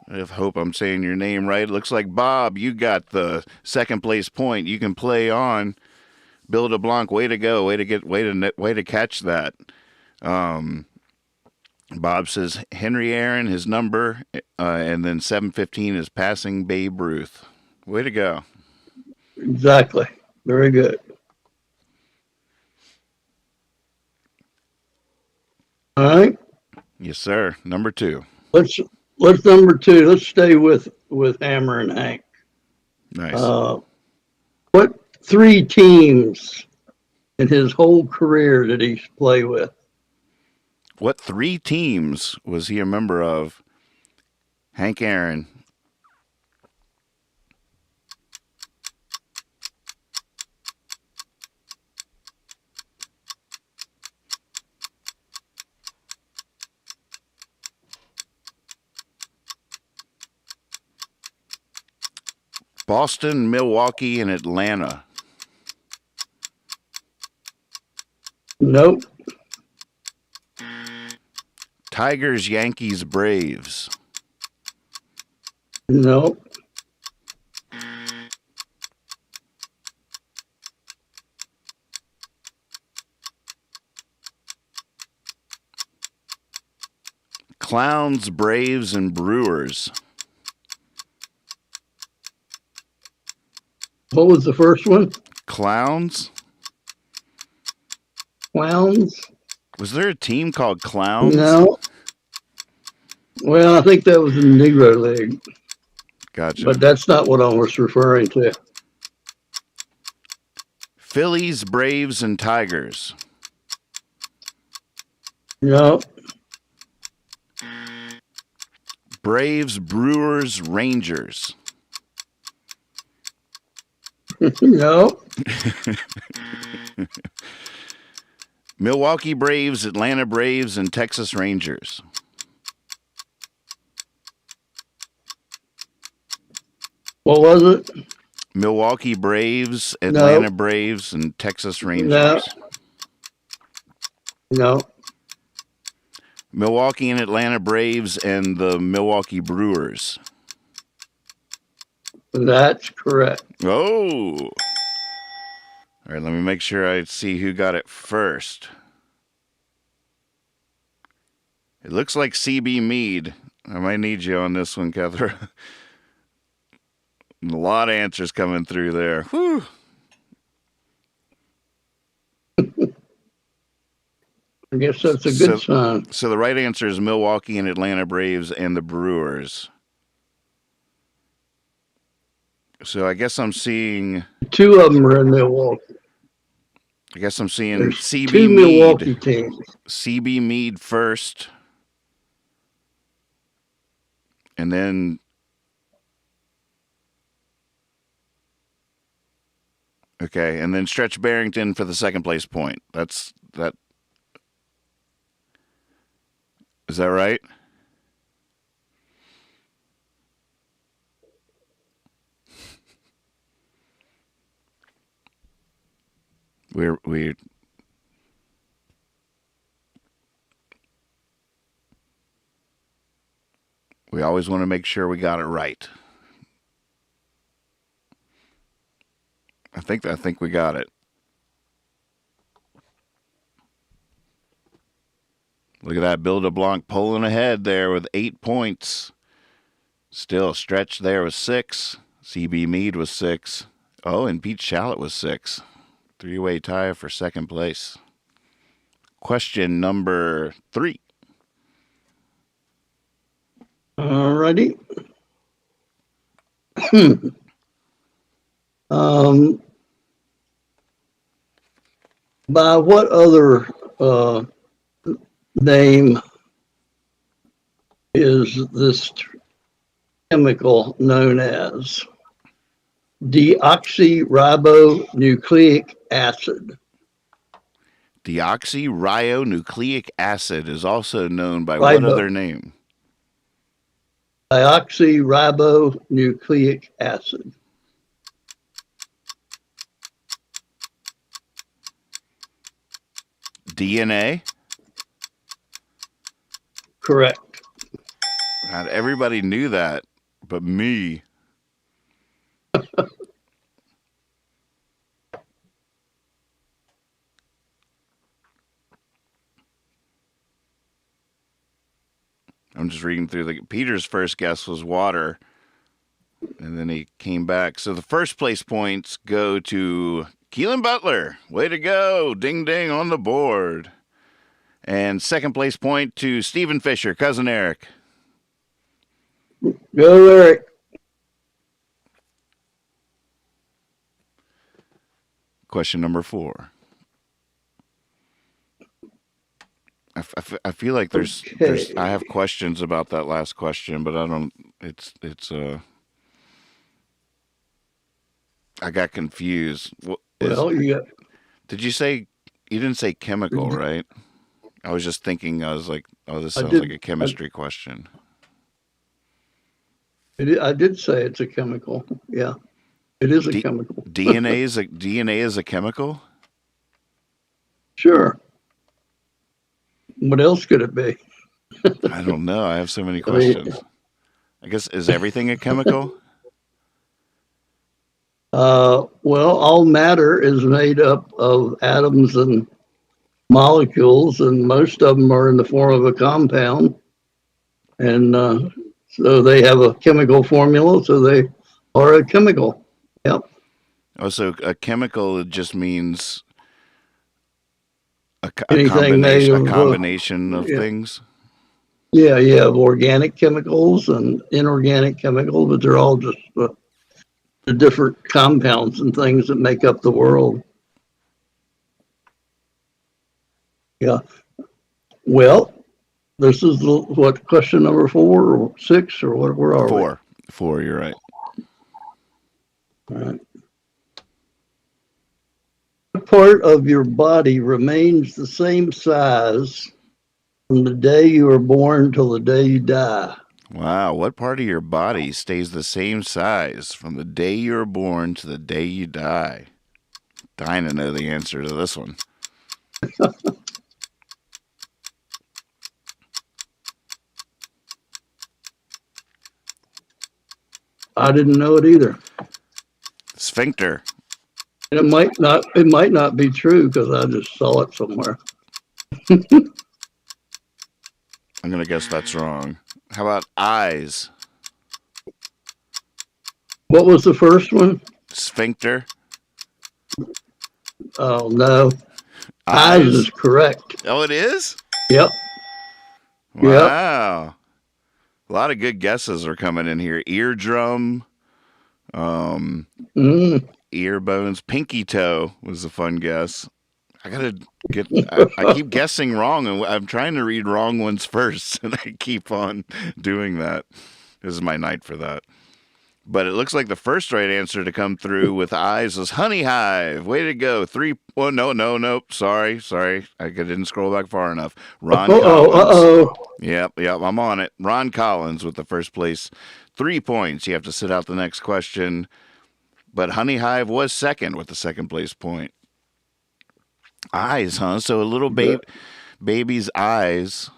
I hope I'm saying your name right. It looks like Bob, you got the second place point. You can play on. Bill DeBlanc, way to go. Way to catch that. Bob says Henry Aaron, his number, and then 715 is passing Babe Ruth. Way to go. Exactly. Very good. All right. Yes, sir. Number 2. Let's number 2. Let's stay with Hammer and Hank. Nice. What 3 teams in his whole career did he play with? What 3 teams was he a member of? Hank Aaron. Boston, Milwaukee, and Atlanta. Nope. Tigers, Yankees, Braves. Nope. Clowns, Braves, and Brewers. What was the first one? Clowns? Clowns? Was there a team called Clowns? No. Well, I think that was the Negro League, Gotcha. but that's not what I was referring to. Phillies, Braves, and Tigers. No. Braves, Brewers, Rangers. No. Milwaukee Braves, Atlanta Braves, and Texas Rangers. What was it? Milwaukee Braves, Atlanta Braves, and Texas Rangers. No. Milwaukee and Atlanta Braves and the Milwaukee Brewers. That's correct. Oh. All right, let me make sure I see who got it first. It looks like CB Mead. I might need you on this one, Kethra. A lot of answers coming through there. Whew. I guess that's a good sign. So the right answer is Milwaukee and Atlanta Braves and the Brewers. So I guess I'm seeing... 2 of them are in Milwaukee. I guess I'm seeing There's CB 2 Mead. Milwaukee teams. CB Mead first. And then... Okay, and then Stretch Barrington for the second place point. That's that. Is that right? We always want to make sure we got it right. I think we got it. Look at that, Bill DeBlanc pulling ahead there with 8 points. Still Stretch there with 6. CB Mead was 6. Oh, and Pete Shallot was 6. 3-way tie for second place. Question number 3. All righty. By what other name is this chemical known as? Deoxyribonucleic acid. Deoxyribonucleic acid is also known by what other name? Deoxyribonucleic acid. DNA? Correct. God, everybody knew that, but me. I'm just reading through Peter's first guess was water, and then he came back. So the first place points go to Keelan Butler. Way to go. Ding ding on the board. And second place point to Stephen Fisher, cousin Eric. Go, Eric. Question number 4. I feel like there's I have questions about that last question, but I don't. I got confused. Did you say you didn't say chemical, right? I was just thinking. I was like, oh, this sounds like a chemistry question. I did say it's a chemical. Yeah, it is a chemical. DNA is a chemical. Sure. What else could it be? I don't know. I have so many questions. I guess, is everything a chemical? Well, all matter is made up of atoms and molecules, and most of them are in the form of a compound. And so they have a chemical formula, so they are a chemical. Yep. Oh, so a chemical just means a combination of things. Yeah, you have organic chemicals and inorganic chemicals, but they're all just the different compounds and things that make up the world. Yeah. Well, this is what, question number 4 or 6 or what? Where are 4. 4. You're right. All right. What part of your body remains the same size from the day you are born till the day you die? Wow, what part of your body stays the same size from the day you're born to the day you die? Dying to know the answer to this one. I didn't know it either. Sphincter. And it might not be true because I just saw it somewhere. I'm going to guess that's wrong. How about eyes? What was the first one? Sphincter. Oh, no. Eyes is correct. Oh, it is? Yep. Wow. Yep. A lot of good guesses are coming in here. Eardrum, ear bones, pinky toe was a fun guess. I keep guessing wrong, and I'm trying to read wrong ones first, and I keep on doing that. This is my night for that. But it looks like the first right answer to come through with eyes was honey hive. Way to go. 3. Oh, no. Sorry. I didn't scroll back far enough. Ron Collins. Yep. I'm on it. Ron Collins with the first place. 3 points. You have to sit out the next question. But honey hive was second with the second place point. Eyes, huh? So a little baby's eyes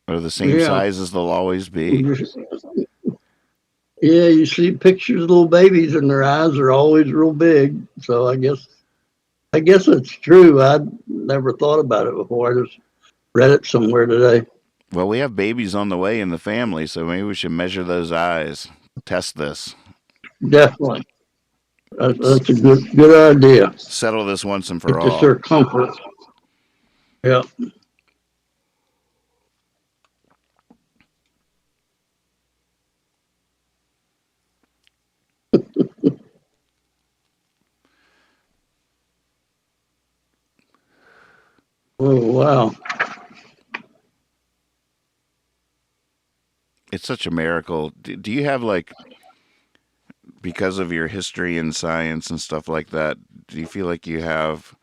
are the same size as they'll always be. Yeah, you see pictures of little babies and their eyes are always real big. So I guess it's true. I'd never thought about it before. I just read it somewhere today. Well, we have babies on the way in the family, so maybe we should measure those eyes. Test this. Definitely. That's a good idea. Settle this once and for all. It's their comfort. Yeah. Oh, wow. It's such a miracle. Do you have, because of your history in science and stuff like that, do you feel like you have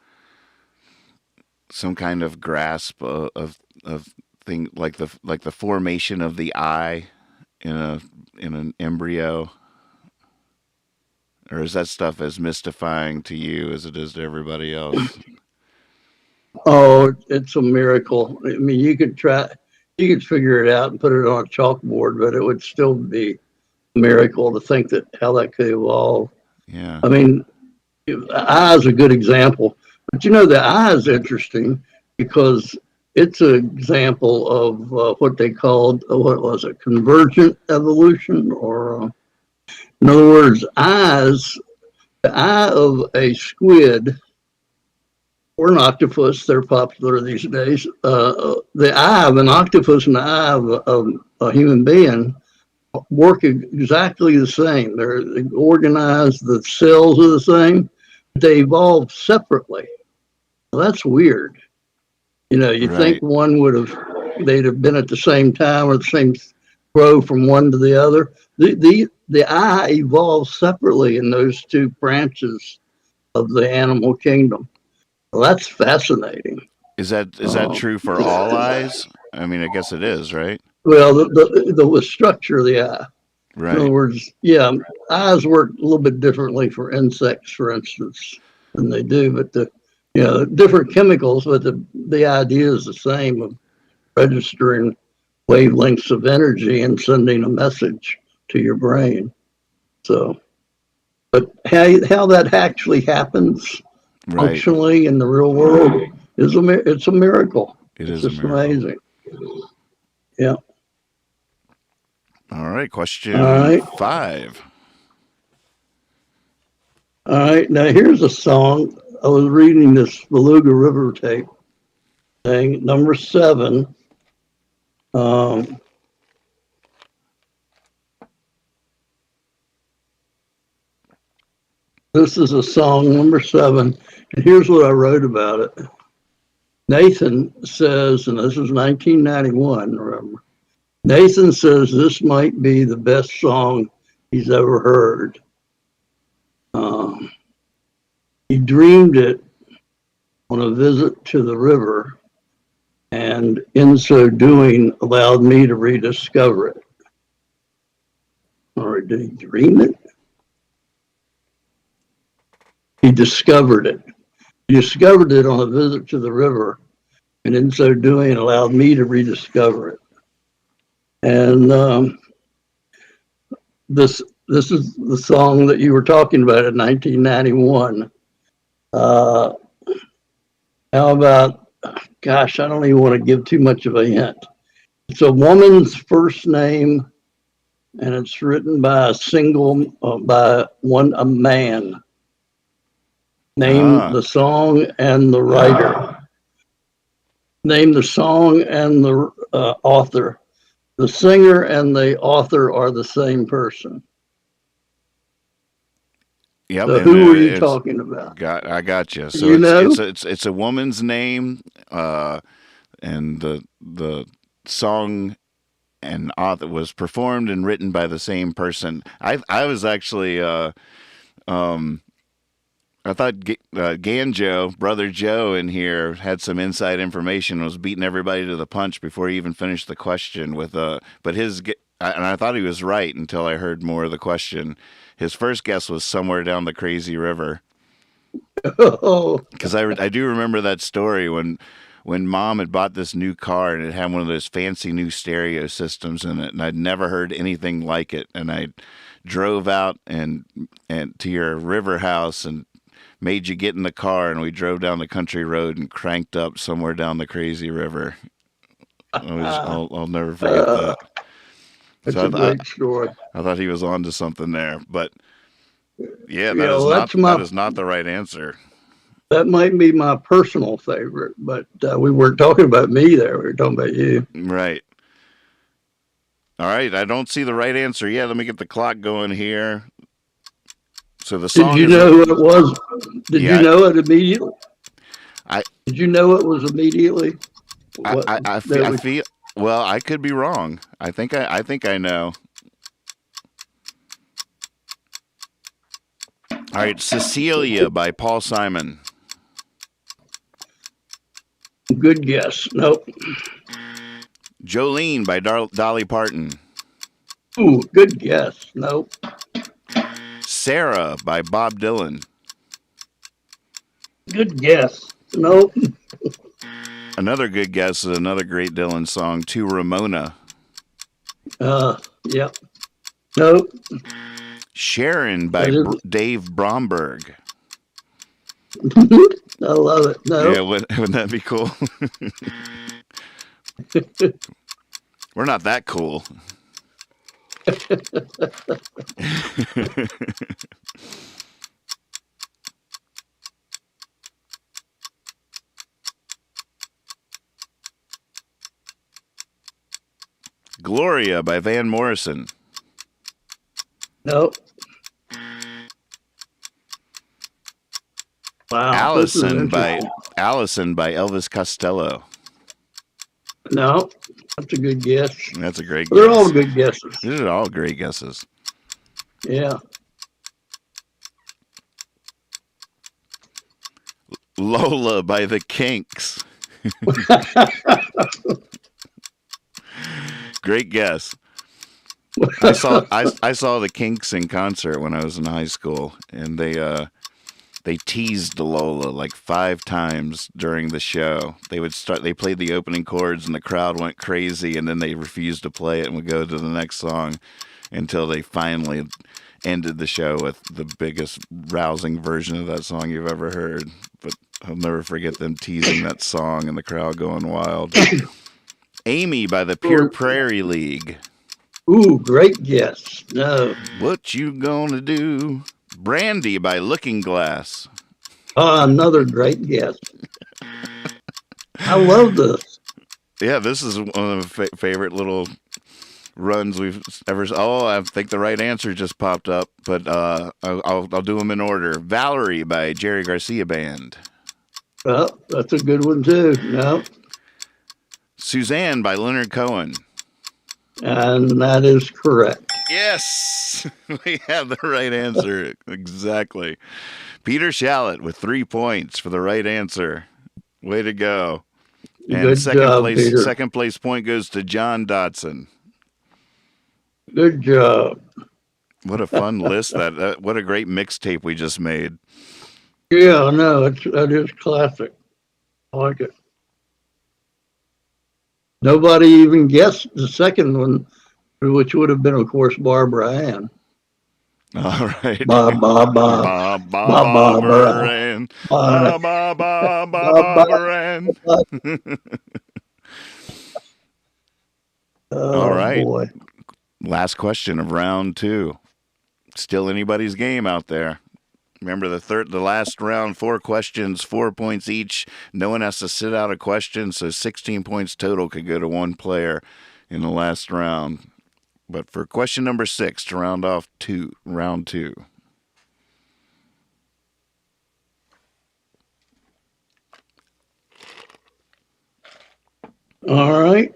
some kind of grasp of thing like the formation of the eye in an embryo? Or is that stuff as mystifying to you as it is to everybody else? Oh, it's a miracle. I mean, you could try. you could figure it out and put it on a chalkboard, but it would still be a miracle to think that how that could evolve. Yeah. I mean, the eye is a good example, but the eye is interesting because it's an example of what they called, what was it, convergent evolution, or in other words, the eye of a squid or an octopus, they're popular these days. The eye of an octopus and the eye of a human being work exactly the same. They're organized, the cells are the same, but they evolved separately. Well, that's weird. You think Right. they'd have been at the same time or the same grow from one to the other. The eye evolved separately in those two branches of the animal kingdom. Well, that's fascinating. Is that Um, true for all eyes? I mean, I guess it is, right? well, the structure of the eye. In other Right. words, yeah, eyes work a little bit differently for insects, for instance, than they do, but different chemicals, but the idea is the same of registering wavelengths of energy and sending a message to your brain. So, but how that actually happens Right. functionally in the real world it's a miracle. It It's is a just miracle. amazing. Yeah. All right. All Question right. 5. All right. Now here's a song. I was reading this Beluga River tape thing, number 7. Um, this is a song number 7, and here's what I wrote about it. Nathan says, and this is 1991, remember, Nathan says this might be the best song he's ever heard. Um, he dreamed it on a visit to the river, and in so doing, allowed me to rediscover it. Or did he dream it? He discovered it. He discovered it on a visit to the river, and in so doing, allowed me to rediscover it. And this is the song that you were talking about in 1991. How about, gosh, I don't even want to give too much of a hint. It's a woman's first name, and it's written by a man. Name Ah. the song and the writer. Name the song and the author. The singer and the author are the same person. Yep. So And who were you it's talking about? I got you. So You know? it's a woman's name, and the song and author was performed and written by the same person. I was actually um I thought Ganjo, brother Joe, in here had some inside information. Was beating everybody to the punch before he even finished the question with but and I thought he was right until I heard more of the question. His first guess was somewhere down the crazy river, Oh, because I do remember that story when Mom had bought this new car and it had one of those fancy new stereo systems in it, and I'd never heard anything like it. And I drove out and to your river house and made you get in the car, and we drove down the country road and cranked up somewhere down the crazy river. I'll never forget uh, that. that's So a great story. I thought he was onto something there, but yeah, Yeah, well, that is not the right answer. that might be my personal favorite, but we weren't talking about me there. We were talking about you. Right. All right. I don't see the right answer yet. Let me get the clock going here. So the Did song you is know who it was? Did you yeah. know it immediately? I Did you know it was immediately? I What I, I, that feel, I was? feel well. I could be wrong. I think I know. All right, Cecilia by Paul Simon. Good guess. Nope. Jolene by Dolly Parton. Ooh, good guess. Nope. Sarah by Bob Dylan. Good guess. Nope. Another good guess is another great Dylan song, To Ramona. Yep. Nope. Sharon by Dave Bromberg. I love it. No. Yeah, wouldn't that be cool? We're not that cool. Gloria by Van Morrison. Nope. Wow. Allison by Elvis Costello. No, that's a good guess. That's a great They're guess. all good guesses. These are all great guesses. Yeah. Lola by the Kinks. Great guess. I saw the Kinks in concert when I was in high school, and they teased Lola like 5 times during the show. They played the opening chords and the crowd went crazy, and then they refused to play it and would go to the next song until they finally ended the show with the biggest rousing version of that song you've ever heard. But I'll never forget them teasing that song and the crowd going wild. Amy by the Pure Prairie League. Ooh, great guess. No. What you gonna do? Brandy by Looking Glass. Another great guess. I love this. Yeah, this is one of the favorite little runs we've ever. Oh, I think the right answer just popped up, but I'll do them in order. Valerie by Jerry Garcia Band. Well, that's a good one too. No. Suzanne by Leonard Cohen. And that is correct. Yes, we have the right answer. Exactly. Peter Shallot with 3 points for the right answer. Way to go. And Good job, Peter. Second place point goes to John Dotson. Good job. What a fun list. What a great mixtape we just made. Yeah, no, that is classic. I like it. Nobody even guessed the second one, which would have been, of course, Barbara Ann. All right. Ba ba ba. Barbara Ann. Barbara Ann. All right. Boy. Last question of round 2. Still anybody's game out there. Remember the last round, 4 questions, 4 points each. No one has to sit out a question, so 16 points total could go to one player in the last round. But for question number 6 to round off round 2. All right.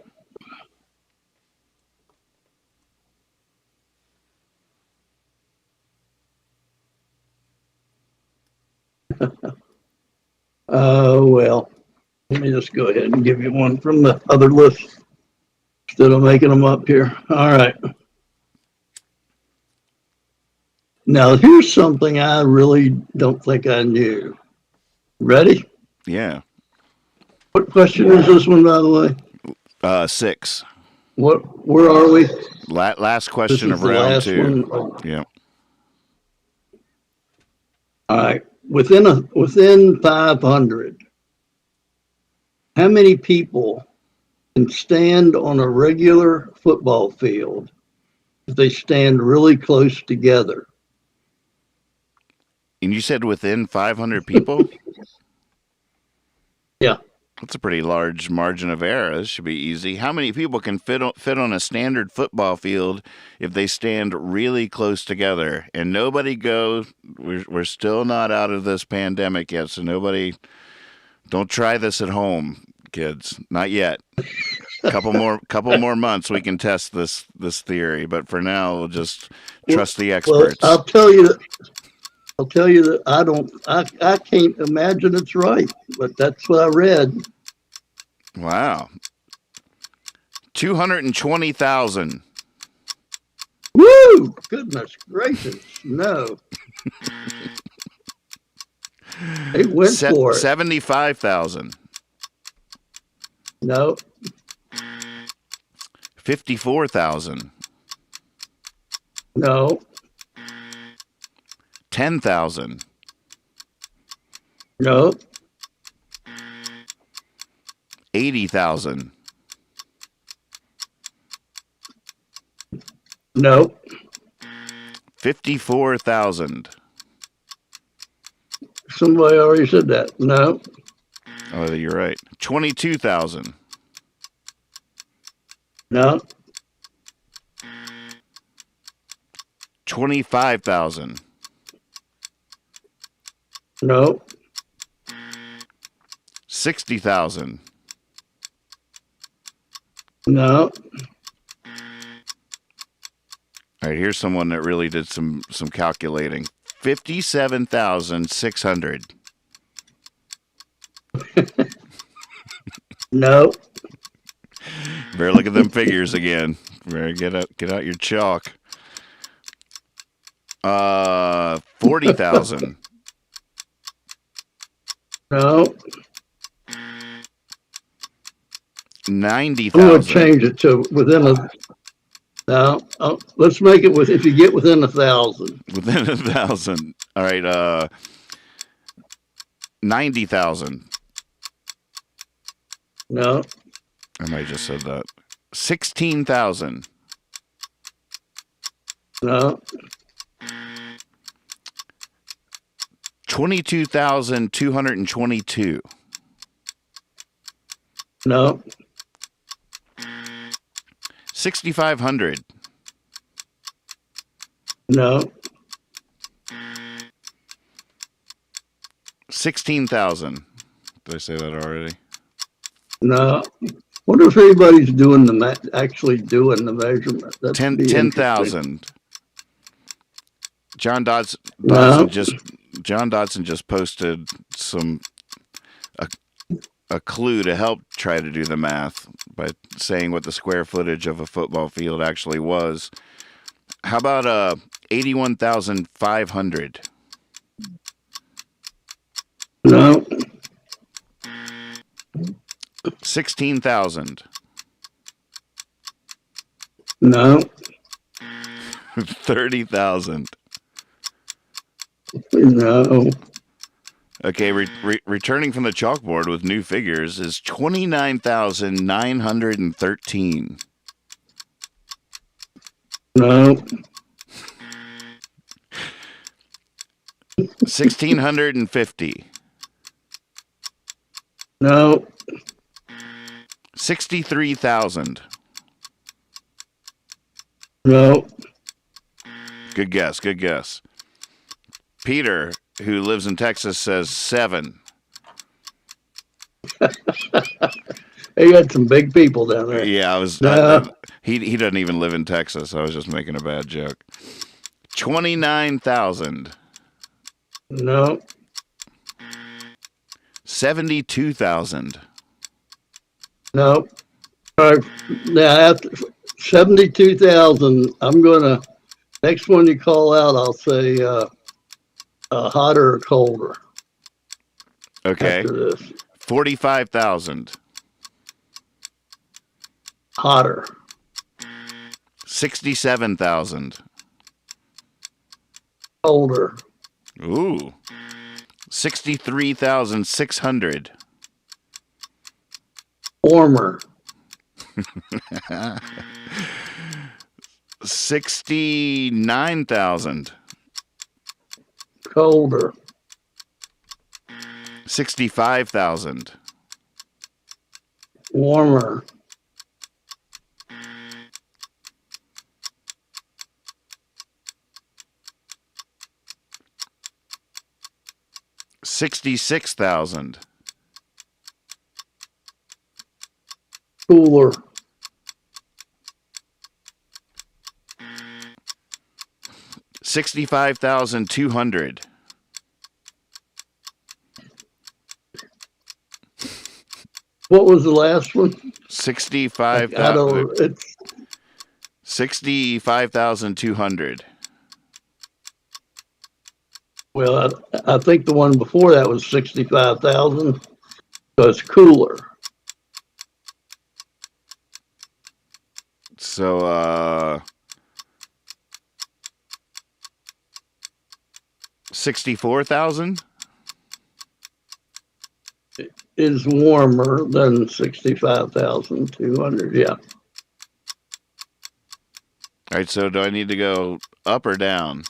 Well, let me just go ahead and give you one from the other list instead of making them up here. All right. Now, here's something I really don't think I knew. Ready? Yeah. What question is this one, by the way? 6. Where are we? Last question This is of the round last 2. one? Yeah. All right. Within 500, how many people can stand on a regular football field if they stand really close together? And you said within 500 people? Yeah. That's a pretty large margin of error. This should be easy. How many people can fit on a standard football field if they stand really close together? And nobody go. We're still not out of this pandemic yet, so nobody. Don't try this at home, kids. Not yet. Couple more months we can test this theory, but for now we'll just trust the experts. Well, I'll tell you that I can't imagine it's right, but that's what I read. Wow. 220,000. Woo! Goodness gracious, no. They went for it. 75,000. No. 54,000. No. 10,000. No. 80,000. No. 54,000. Somebody already said that. No. Oh, you're right. 22,000. No. 25,000. No. 60,000. No. All right, here's someone that really did some calculating. 57,600. No. Better look at them figures again. Better get out your chalk. 40,000. No. I'm going to 90,000. change it to within a. No. Oh, let's make it with if you get within 1,000. Within 1,000. All right. 90,000. No. I might have just said that. 16,000. No. 22,222. No. 6,500. No. 16,000. Did I say that already? No. Wonder if anybody's doing actually doing the measurement. That'd be 10,000. John Dodson No. just posted a clue to help try to do the math by saying what the square footage of a football field actually was. How about 81,500? No. 16,000. No. 30,000. No. Okay, returning from the chalkboard with new figures is 29,913. No. 1,650. No. 63,000. No. Good guess, good guess. Peter, who lives in Texas, says 7. They got some big people down there. Yeah, No. he doesn't even live in Texas. I was just making a bad joke. 29,000. No. 72,000. No. All right. Now after 72,000, I'm gonna next one you call out. I'll say hotter or colder. Okay. After this, 45,000. hotter. 67,000. Colder. Ooh. 63,600. Warmer. 69,000. Colder. 65,000. Warmer. 66,000. Cooler. 65,200. What was the last one? 65,200. It's 65,200. well, I think the one before that was 65,000. So it's cooler. So, 64,000? Is warmer than 65,200. Yeah. All right, so do I need to go up or down?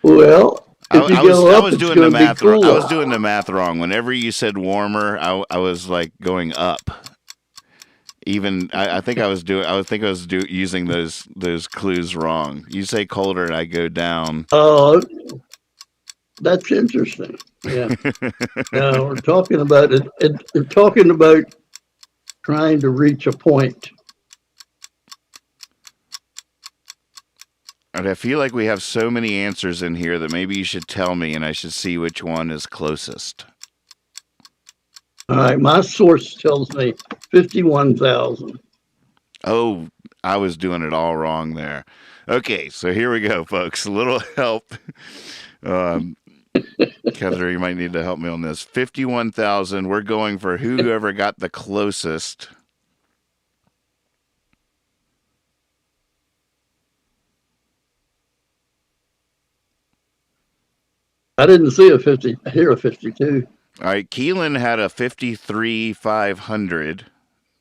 Well, if you go up, was it's doing the going to be math. I cooler. was doing the math wrong. Whenever you said warmer, I was like going up. Even I think I was using those clues wrong. You say colder, and I go down. Oh, that's interesting. Yeah. Now we're talking about it. We're talking about trying to reach a point. And I feel like we have so many answers in here that maybe you should tell me, and I should see which one is closest. All right, my source tells me 51,000. Oh, I was doing it all wrong there. Okay, so here we go, folks. A little help. Heather, you might need to help me on this. 51,000. We're going for whoever got the closest. I didn't see a 50. I hear a 52. All right, Keelan had a 53,500.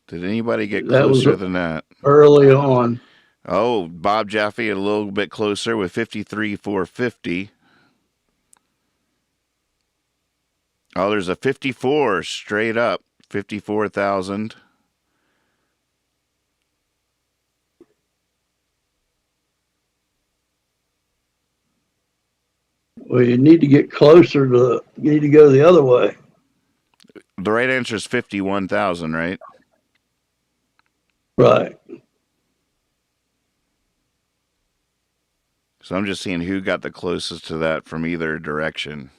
Did anybody get That was closer than that? early on. Oh, Bob Jaffe a little bit closer with 53,450. Oh, there's a 54 straight up, 54,000. Well, you need to get closer to. You need to go the other way. The right answer is 51,000, right? Right. So I'm just seeing who got the closest to that from either direction.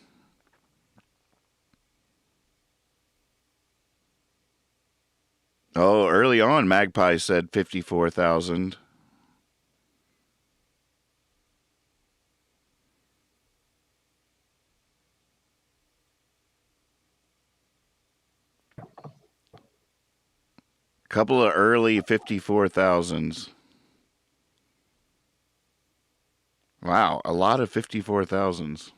Oh, early on, Magpie said 54,000. Couple of early 54,000s. Wow, a lot of 54,000s.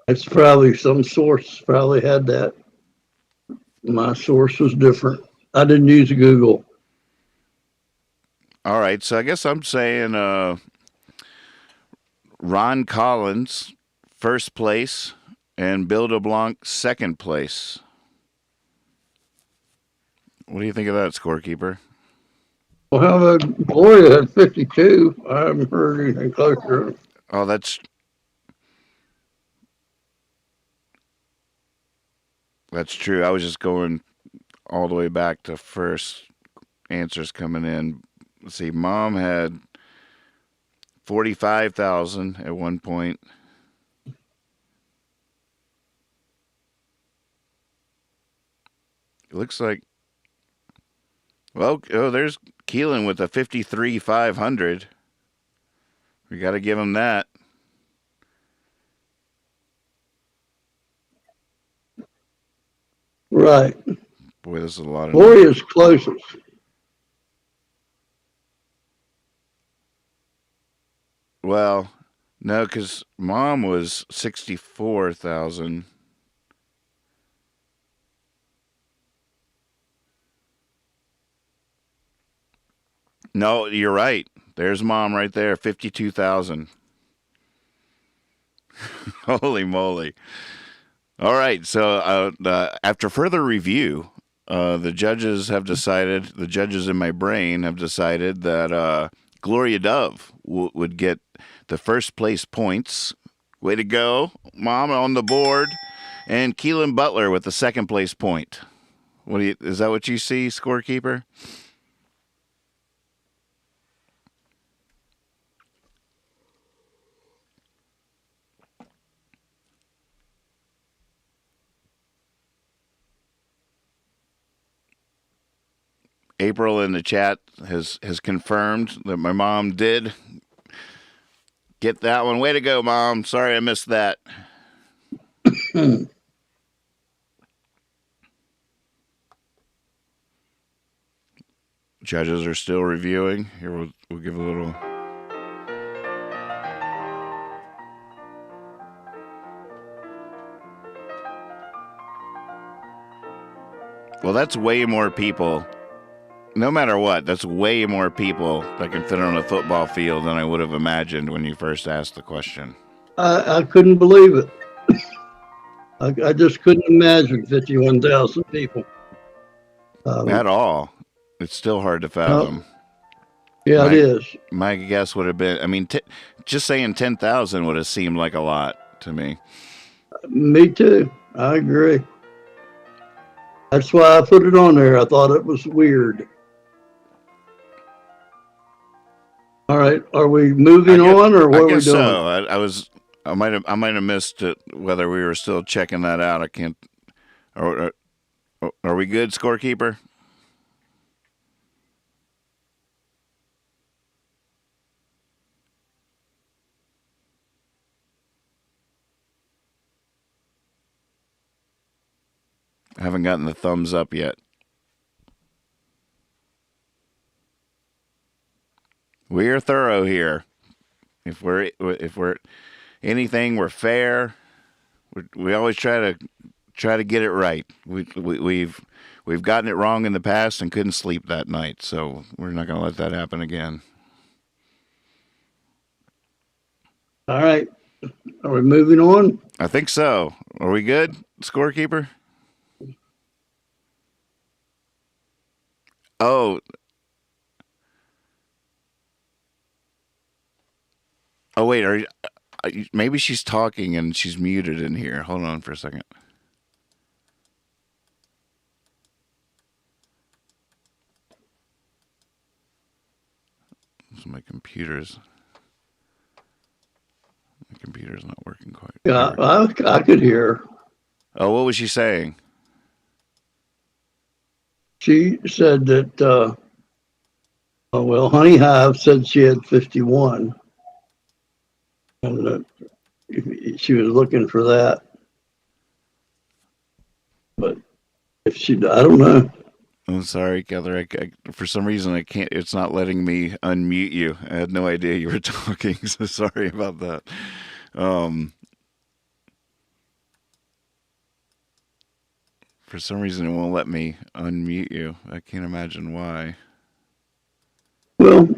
It's probably some source probably had that. My source was different. I didn't use Google. All right, so I guess I'm saying Ron Collins, first place, and Bill DeBlanc, second place. What do you think of that, scorekeeper? Well, how about Gloria had 52? I haven't heard anything closer. Oh, that's true. I was just going all the way back to first answers coming in. Let's see, Mom had 45,000 at one point. It looks like, well, oh, there's Keelan with a 53,500. We got to give him that. Right. Boy, this is a lot of Gloria's closest. Well, no, because Mom was 64,000. No, you're right. There's Mom right there, 52,000. Holy moly. All right, so after further review, the judges in my brain have decided that Gloria Dove would get the first place points. Way to go, Mom, on the board. And Keelan Butler with the second place point. Is that what you see, scorekeeper? April in the chat has confirmed that my mom did Get that one. Way to go, Mom. Sorry I missed that. Judges are still reviewing. Here, we'll give a little. Well, that's way more people. No matter what, that's way more people that can fit on a football field than I would have imagined when you first asked the question. I couldn't believe it. I just couldn't imagine 51,000 people. At all. It's still hard to fathom. Yeah, it is. My guess would have been, I mean, just saying 10,000 would have seemed like a lot to me. Me too. I agree. That's why I put it on there. I thought it was weird. All right, are we moving on, or what are we doing? So. I might have missed it, whether we were still checking that out. I can't. Are we good, scorekeeper? I haven't gotten the thumbs up yet. We are thorough here. If we're anything, we're fair. We always try to get it right. We've gotten it wrong in the past and couldn't sleep that night, so we're not going to let that happen again. All right, are we moving on? I think so. Are we good, scorekeeper? Oh, wait. Maybe she's talking and she's muted in here. Hold on for a second. So my computer's not working quite. Yeah, I could hear her. Oh, what was she saying? She said that, Honey Hive said she had 51. And she was looking for that. But if I don't know. I'm sorry, Heather. For some reason, I can't. It's not letting me unmute you. I had no idea you were talking, so sorry about that. For some reason, it won't let me unmute you. I can't imagine why. Well,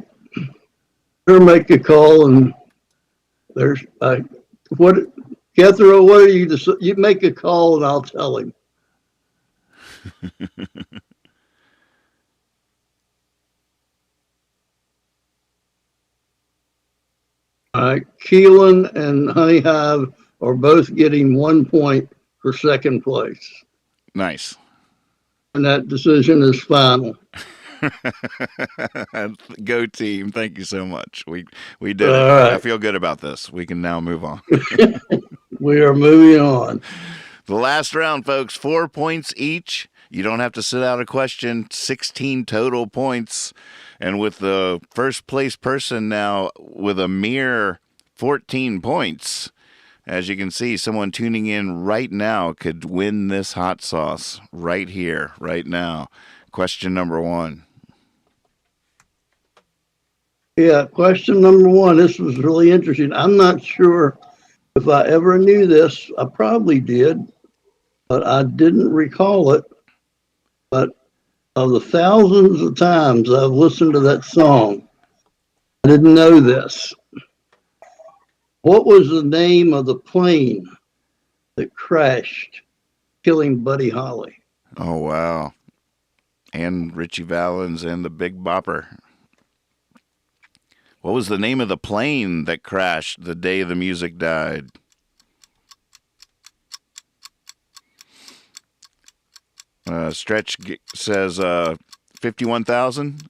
her make a call, and there's Jethro, what are you? You make a call, and I'll tell him. All right, Keelan and Honey Hive are both getting 1 point for second place. Nice. And that decision is final. Go team. Thank you so much. We did it. Right. I feel good about this. We can now move on. We are moving on. The last round, folks, 4 points each. You don't have to sit out a question. 16 total points. And with the first place person now with a mere 14 points, as you can see, someone tuning in right now could win this hot sauce right here, right now. Question number 1. Yeah, question number 1. This was really interesting. I'm not sure if I ever knew this. I probably did, but I didn't recall it. But of the thousands of times I've listened to that song, I didn't know this. What was the name of the plane that crashed, killing Buddy Holly? Oh, wow. And Richie Valens and the Big Bopper. What was the name of the plane that crashed the day the music died? Stretch says 51,000.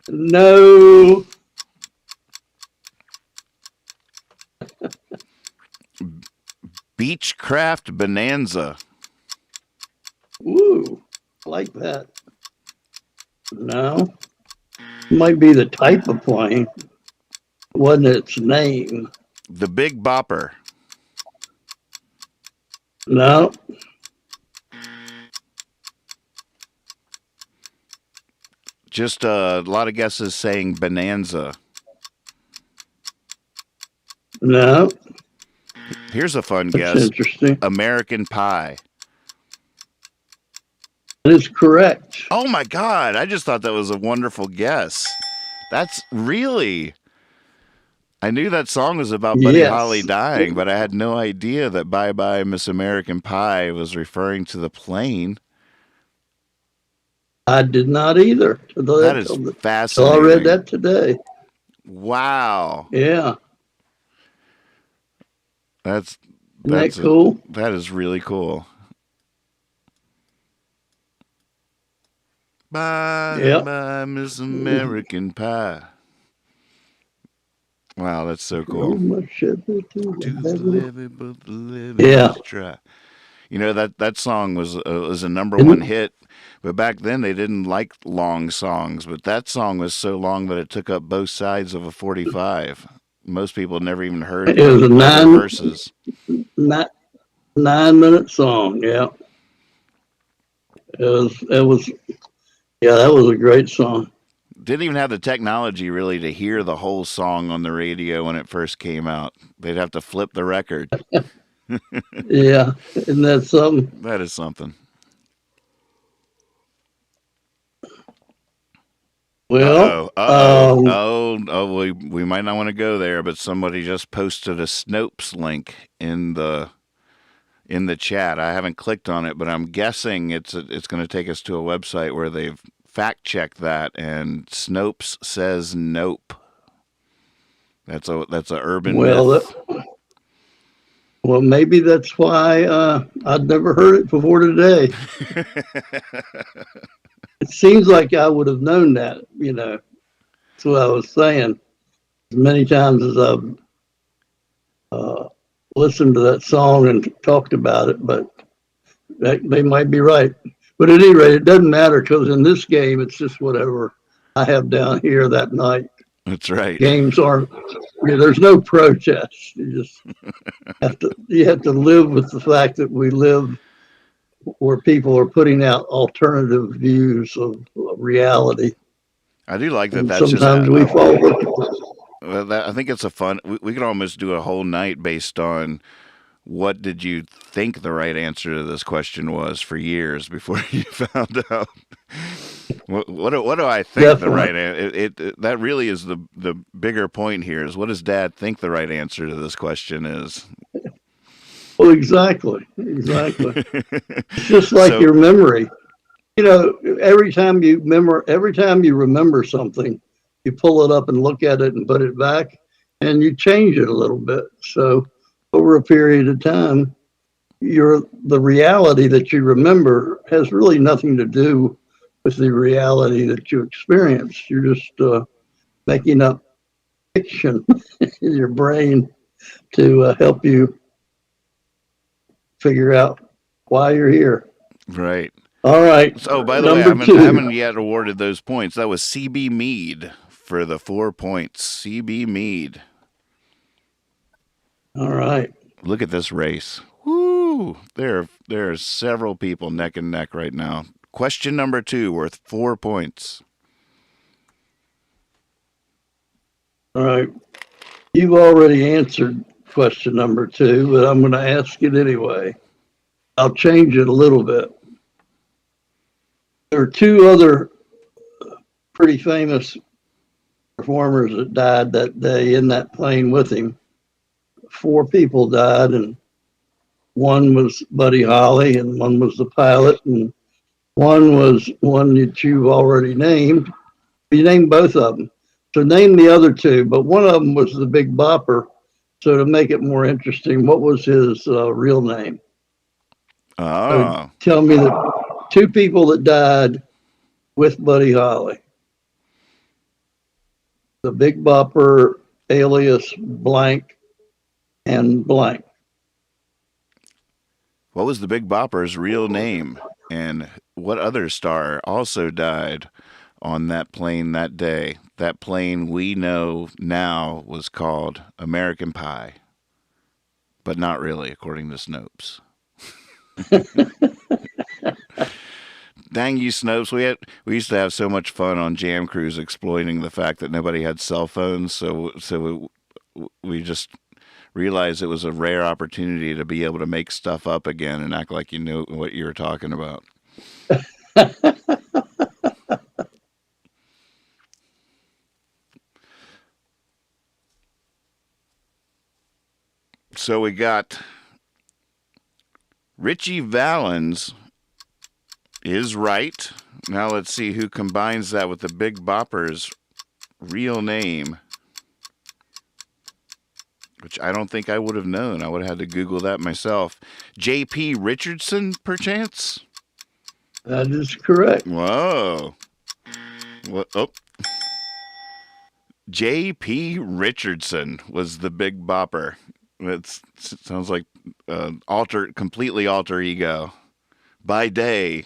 No. Beechcraft Bonanza. Ooh, I like that. No. Might be the type of plane. Wasn't its name. The Big Bopper. No. Just a lot of guesses saying Bonanza. No. Here's a fun That's guess. interesting. American Pie. That is correct. Oh my God. I just thought that was a wonderful guess. That's really... I knew that song was about Buddy Yes. Holly dying, but I had no idea that Bye Bye Miss American Pie was referring to the plane. I did not either. That is So fascinating. I read that today. Wow. Yeah. That's Isn't that cool? That is really cool. Bye, Yep. bye, Miss American Pie. Wow, that's so cool. Yeah. Try. You know, that song was a number one hit, but back then they didn't like long songs. But that song was so long that it took up both sides of a 45. Most people never even heard It was a other verses. 9-minute song. Yeah. It was. Yeah, that was a great song. Didn't even have the technology really to hear the whole song on the radio when it first came out. They'd have to flip the record. Yeah, isn't that something? That is something. Well, we might not want to go there, but somebody just posted a Snopes link in the chat. I haven't clicked on it, but I'm guessing it's going to take us to a website where they've fact checked that, and Snopes says nope. That's a urban myth. Well, maybe that's why I'd never heard it before today. It seems like I would have known that, That's what I was saying. As many times as I've listened to that song and talked about it, but they might be right. But at any rate, it doesn't matter because in this game, it's just whatever I have down here that night. That's right. Games aren't. There's no protest. You just have to live with the fact that we live where people are putting out alternative views of reality. I do like that. And That's sometimes we fall. I think it's a fun. We could almost do a whole night based on what did you think the right answer to this question was for years before you found out. What do I think Definitely. the right answer? That really is the bigger point here. Is what does Dad think the right answer to this question is? Well, exactly. It's just like your memory. Every time you remember something, you pull it up and look at it and put it back, and you change it a little bit. So over a period of time, the reality that you remember has really nothing to do with the reality that you experience. You're just making up fiction in your brain to help you figure out why you're here. Right. All right. So, by the way, I haven't yet awarded those points. That was CB Mead for the 4 points. CB Mead. All right. Look at this race. Woo! There are several people neck and neck right now. Question number 2, worth 4 points. All right. You've already answered question number 2, but I'm going to ask it anyway. I'll change it a little bit. There are 2 other pretty famous performers that died that day in that plane with him. 4 people died, and one was Buddy Holly, and one was the pilot, and one was one that you've already named. You named both of them. So name the other 2, but one of them was the Big Bopper. So to make it more interesting, what was his real name? So tell me the 2 people that died with Buddy Holly. The Big Bopper, alias blank and blank. What was the Big Bopper's real name? And what other star also died on that plane that day? That plane we know now was called American Pie, but not really, according to Snopes. Dang you, Snopes! We used to have so much fun on Jam Cruise exploiting the fact that nobody had cell phones. So we just realized it was a rare opportunity to be able to make stuff up again and act like you knew what you were talking about. So we got Richie Valens is right. Now let's see who combines that with the Big Bopper's real name, which I don't think I would have known. I would have had to Google that myself. J.P. Richardson, perchance? That is correct. Whoa. What? Oh. J.P. Richardson was the Big Bopper. It sounds like completely alter ego. By day,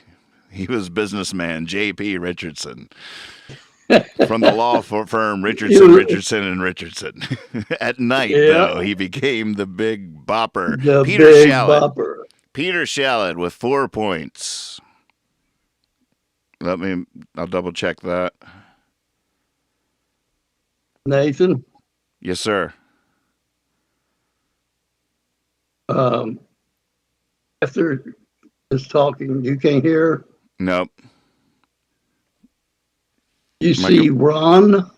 he was businessman J.P. Richardson from the law firm Richardson and Richardson. At night, though, he became the Big Bopper. Peter Shallot with 4 points. I'll double check that. Nathan? Yes, sir. After this talking, you can't hear? Nope. You see Ron?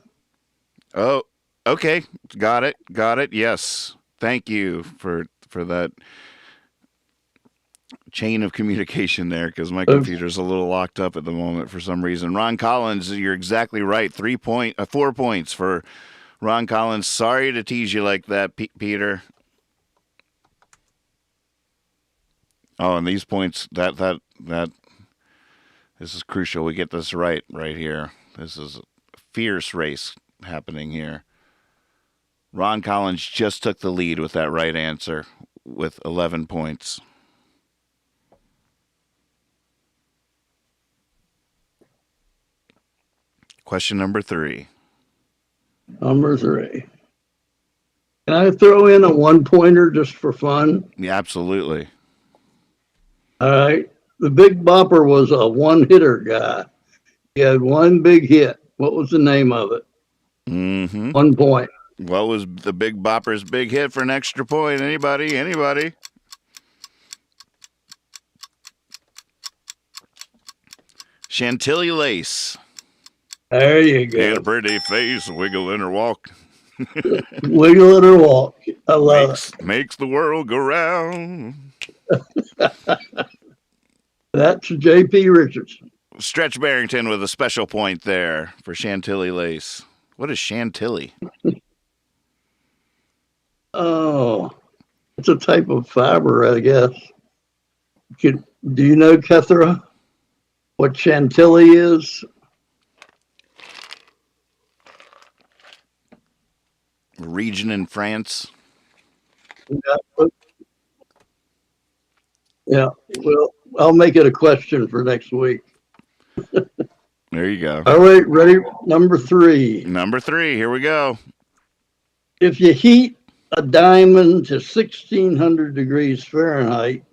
Oh, okay. Got it. Yes. Thank you for that chain of communication there, because my computer's a little locked up at the moment for some reason. Ron Collins, you're exactly right. 4 points for Ron Collins. Sorry to tease you like that, Peter. Oh, and these points, that this is crucial. We get this right here. This is a fierce race happening here. Ron Collins just took the lead with that right answer with 11 points. Question number 3. Number 3. Can I throw in a one-pointer just for fun? Yeah, absolutely. All right. The Big Bopper was a one-hitter guy. He had one big hit. What was the name of it? 1 point. What was the Big Bopper's big hit for an extra point? Anybody? Chantilly Lace. There you go. And a pretty face, wiggle in her walk. Wiggle in her walk. I love it. Makes the world go round. That's J.P. Richardson. Stretch Barrington with a special point there for Chantilly Lace. What is Chantilly? Oh, it's a type of fiber, I guess. Do you know, Kethra, what Chantilly is? Region in France. Yeah, well, I'll make it a question for next week. There you go. All right, ready? Number 3. Number 3, here we go. If you heat a diamond to 1600 degrees Fahrenheit,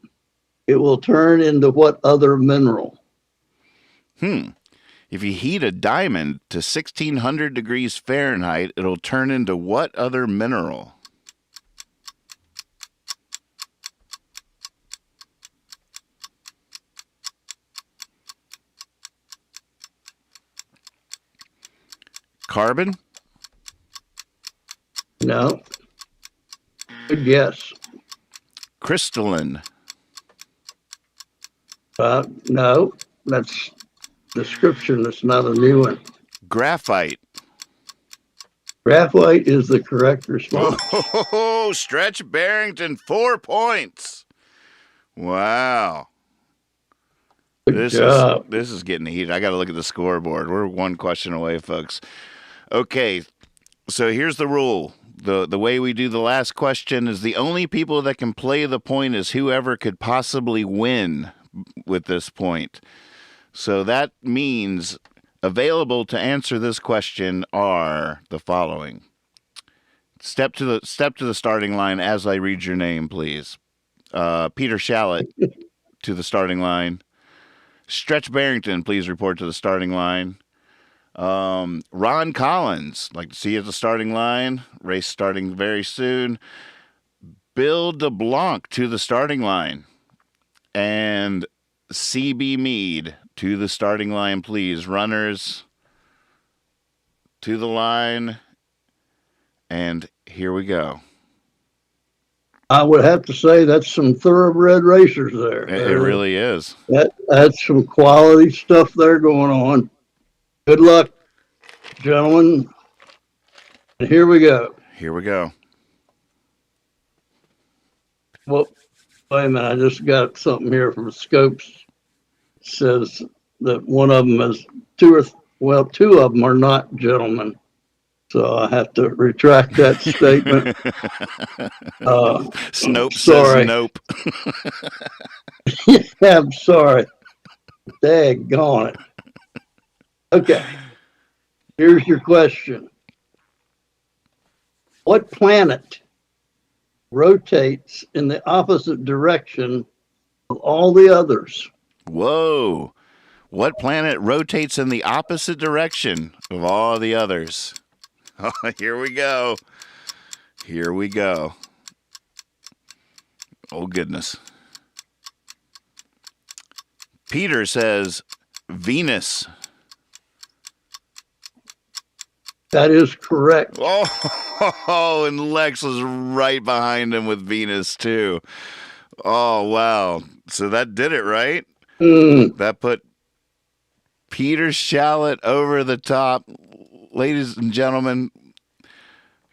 it will turn into what other mineral? If you heat a diamond to 1600 degrees Fahrenheit, it'll turn into what other mineral? Carbon? No. Good guess. Crystalline? No, that's description. That's not a new one. Graphite? Graphite is the correct response. Oh, Stretch Barrington, 4 points. Wow. Good job. This is getting heated. I got to look at the scoreboard. We're one question away, folks. Okay, so here's the rule. The way we do the last question is the only people that can play the point is whoever could possibly win with this point. So that means available to answer this question are the following. Step to the starting line as I read your name, please. Peter Shallot to the starting line. Stretch Barrington, please report to the starting line. Ron Collins, like to see you at the starting line. Race starting very soon. Bill DeBlanc to the starting line. And CB Mead to the starting line, please. Runners to the line. And here we go. I would have to say that's some thoroughbred racers there. It really is. That's some quality stuff there going on. Good luck, gentlemen. And here we go. Here we go. Well, wait a minute. I just got something here from Scopes. It says that one of them is two of them are not gentlemen. So I have to retract that statement. Snope sorry. says nope. Yeah, I'm sorry. Daggone it. Okay. Here's your question. What planet rotates in the opposite direction of all the others? Whoa. What planet rotates in the opposite direction of all the others? Oh, here we go. Here we go. Oh, goodness. Peter says Venus. That is correct. Oh, and Lex was right behind him with Venus, too. Oh, wow. So that did it, right? That put Peter Shallot over the top. Ladies and gentlemen,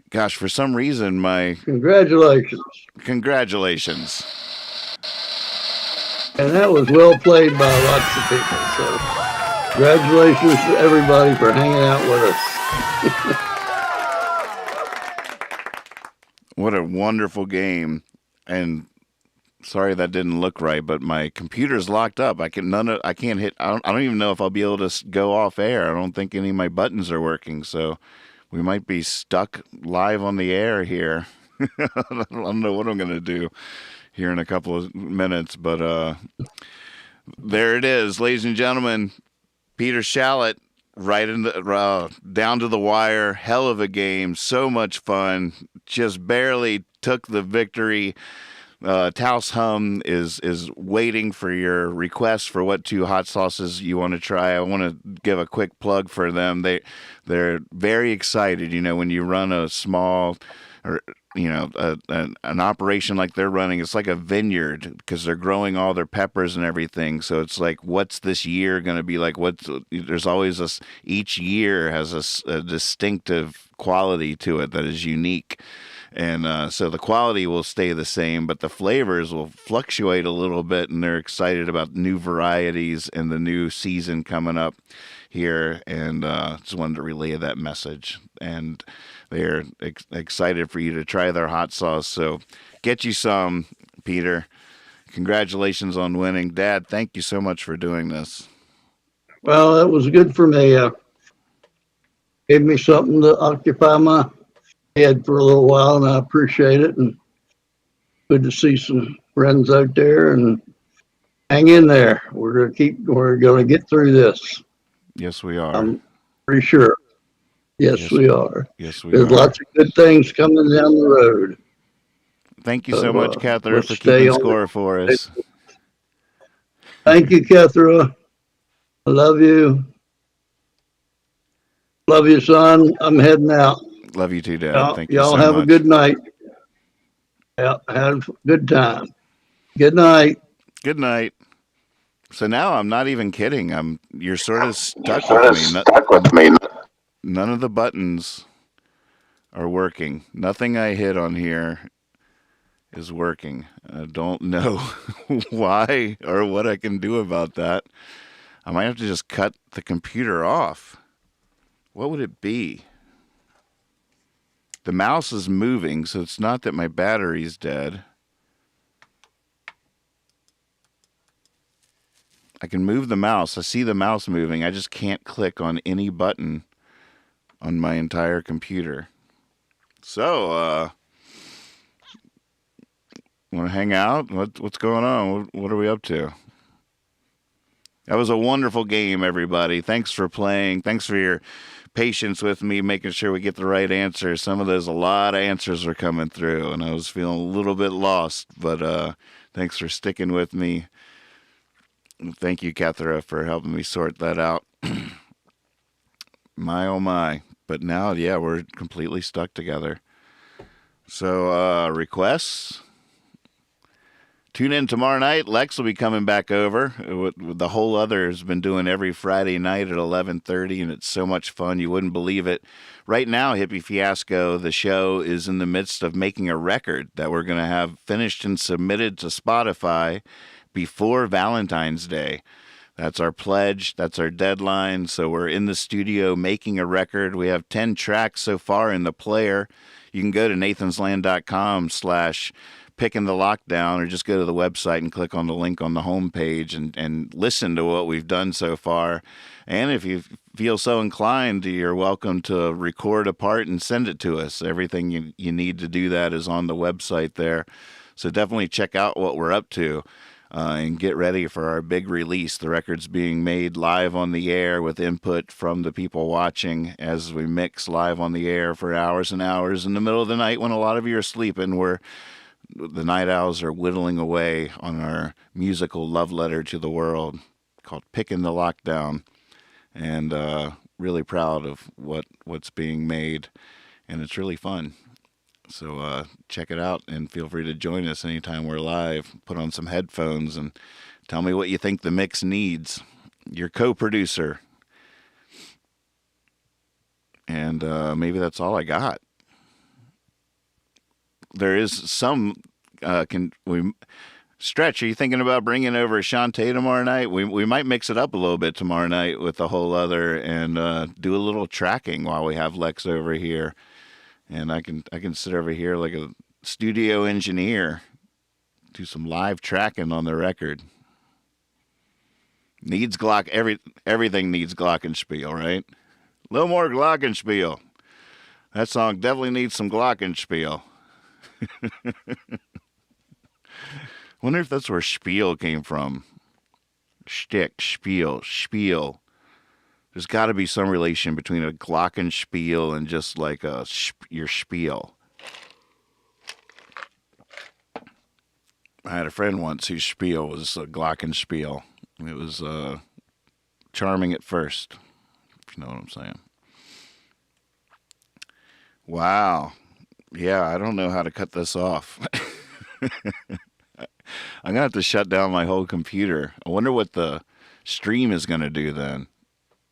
gosh, for some reason, Congratulations. And that was well played by lots of people. So congratulations to everybody for hanging out with us. What a wonderful game. And sorry that didn't look right, but my computer's locked up. I can't hit. I don't even know if I'll be able to go off air. I don't think any of my buttons are working, so we might be stuck live on the air here. I don't know what I'm going to do here in a couple of minutes, but there it is, ladies and gentlemen. Peter Shallot, right in the down to the wire. Hell of a game, so much fun. Just barely took the victory. Taos Hum is waiting for your requests for what 2 hot sauces you want to try. I want to give a quick plug for them. They're very excited. You know, when you run a small or an operation like they're running, it's like a vineyard because they're growing all their peppers and everything. So it's like, what's this year going to be like? There's always each year has a distinctive quality to it that is unique. And so the quality will stay the same, but the flavors will fluctuate a little bit, and they're excited about new varieties and the new season coming up here, and just wanted to relay that message. And they're excited for you to try their hot sauce, so get you some, Peter. Congratulations on winning. Dad, thank you so much for doing this. Well, that was good for me. Gave me something to occupy my head for a little while, and I appreciate it. And good to see some friends out there, and hang in there. We're gonna get through this. Yes, we are. I'm pretty sure. Yes, we are. Yes, we There's are. lots of good things coming down the road. Thank you so much, Catherine, let's for stay keeping on score for us. Thank you, Catherine. I love you. Love you, son. I'm heading out. Love you too, Dad. Thank you Y'all so have much. a good night. Yeah, have a good time. Good night. Good night. So now I'm not even kidding. You're sort of stuck with me. None of the buttons are working. Nothing I hit on here is working. I don't know why or what I can do about that. I might have to just cut the computer off. What would it be? The mouse is moving, so it's not that my battery's dead. I can move the mouse. I see the mouse moving. I just can't click on any button on my entire computer. So, want to hang out? What's going on? What are we up to? That was a wonderful game, everybody. Thanks for playing. Thanks for your patience with me, making sure we get the right answers. Some of those, a lot of answers were coming through, and I was feeling a little bit lost, but thanks for sticking with me. Thank you, Kathara, for helping me sort that out. My, oh my. But now, yeah, we're completely stuck together. So, requests? Tune in tomorrow night. Lex will be coming back over. The whole other has been doing every Friday night at 11:30, and it's so much fun. You wouldn't believe it. Right now, Hippie Fiasco, the show, is in the midst of making a record that we're going to have finished and submitted to Spotify before Valentine's Day. That's our pledge. That's our deadline. So we're in the studio making a record. We have 10 tracks so far in the player. You can go to nathansland.com/picking the lockdown, or just go to the website and click on the link on the homepage and listen to what we've done so far. And if you feel so inclined, you're welcome to record a part and send it to us. Everything you need to do that is on the website there. So definitely check out what we're up to. And get ready for our big release. The record's being made live on the air with input from the people watching as we mix live on the air for hours and hours in the middle of the night when a lot of you are sleeping. The night owls are whittling away on our musical love letter to the world called Picking the Lockdown. And really proud of what's being made. And it's really fun. So check it out and feel free to join us anytime we're live. Put on some headphones and tell me what you think the mix needs. Your co-producer. And maybe that's all I got. There is some... Stretch, are you thinking about bringing over Shantae tomorrow night? We might mix it up a little bit tomorrow night with the whole other and do a little tracking while we have Lex over here. And I can sit over here like a studio engineer, do some live tracking on the record. Needs Glock, everything needs glockenspiel, right? A little more glockenspiel. That song definitely needs some glockenspiel. Wonder if that's where spiel came from. Shtick, spiel. There's got to be some relation between a glockenspiel and just like your spiel. I had a friend once whose spiel was a glockenspiel. It was charming at first, if you know what I'm saying. Wow. Yeah, I don't know how to cut this off. I'm going to have to shut down my whole computer. I wonder what the stream is going to do then.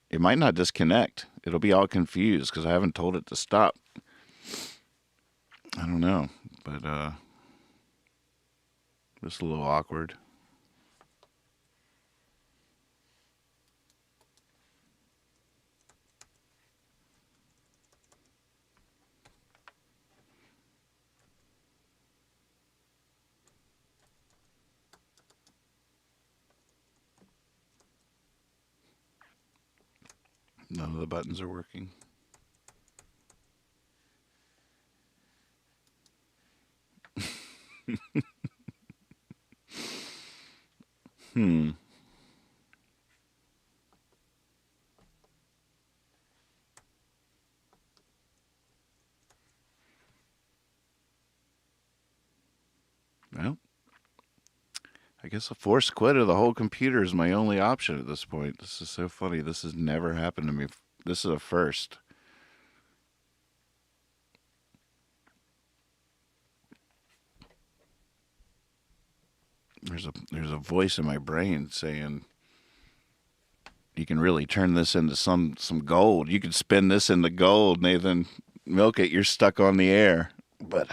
It might not disconnect. It'll be all confused because I haven't told it to stop. I don't know, but just a little awkward. None of the buttons are working. Well, I guess a forced quit of the whole computer is my only option at this point. This is so funny. This has never happened to me. This is a first. There's a voice in my brain saying, you can really turn this into some gold. You could spin this into gold, Nathan. Milk it, you're stuck on the air. But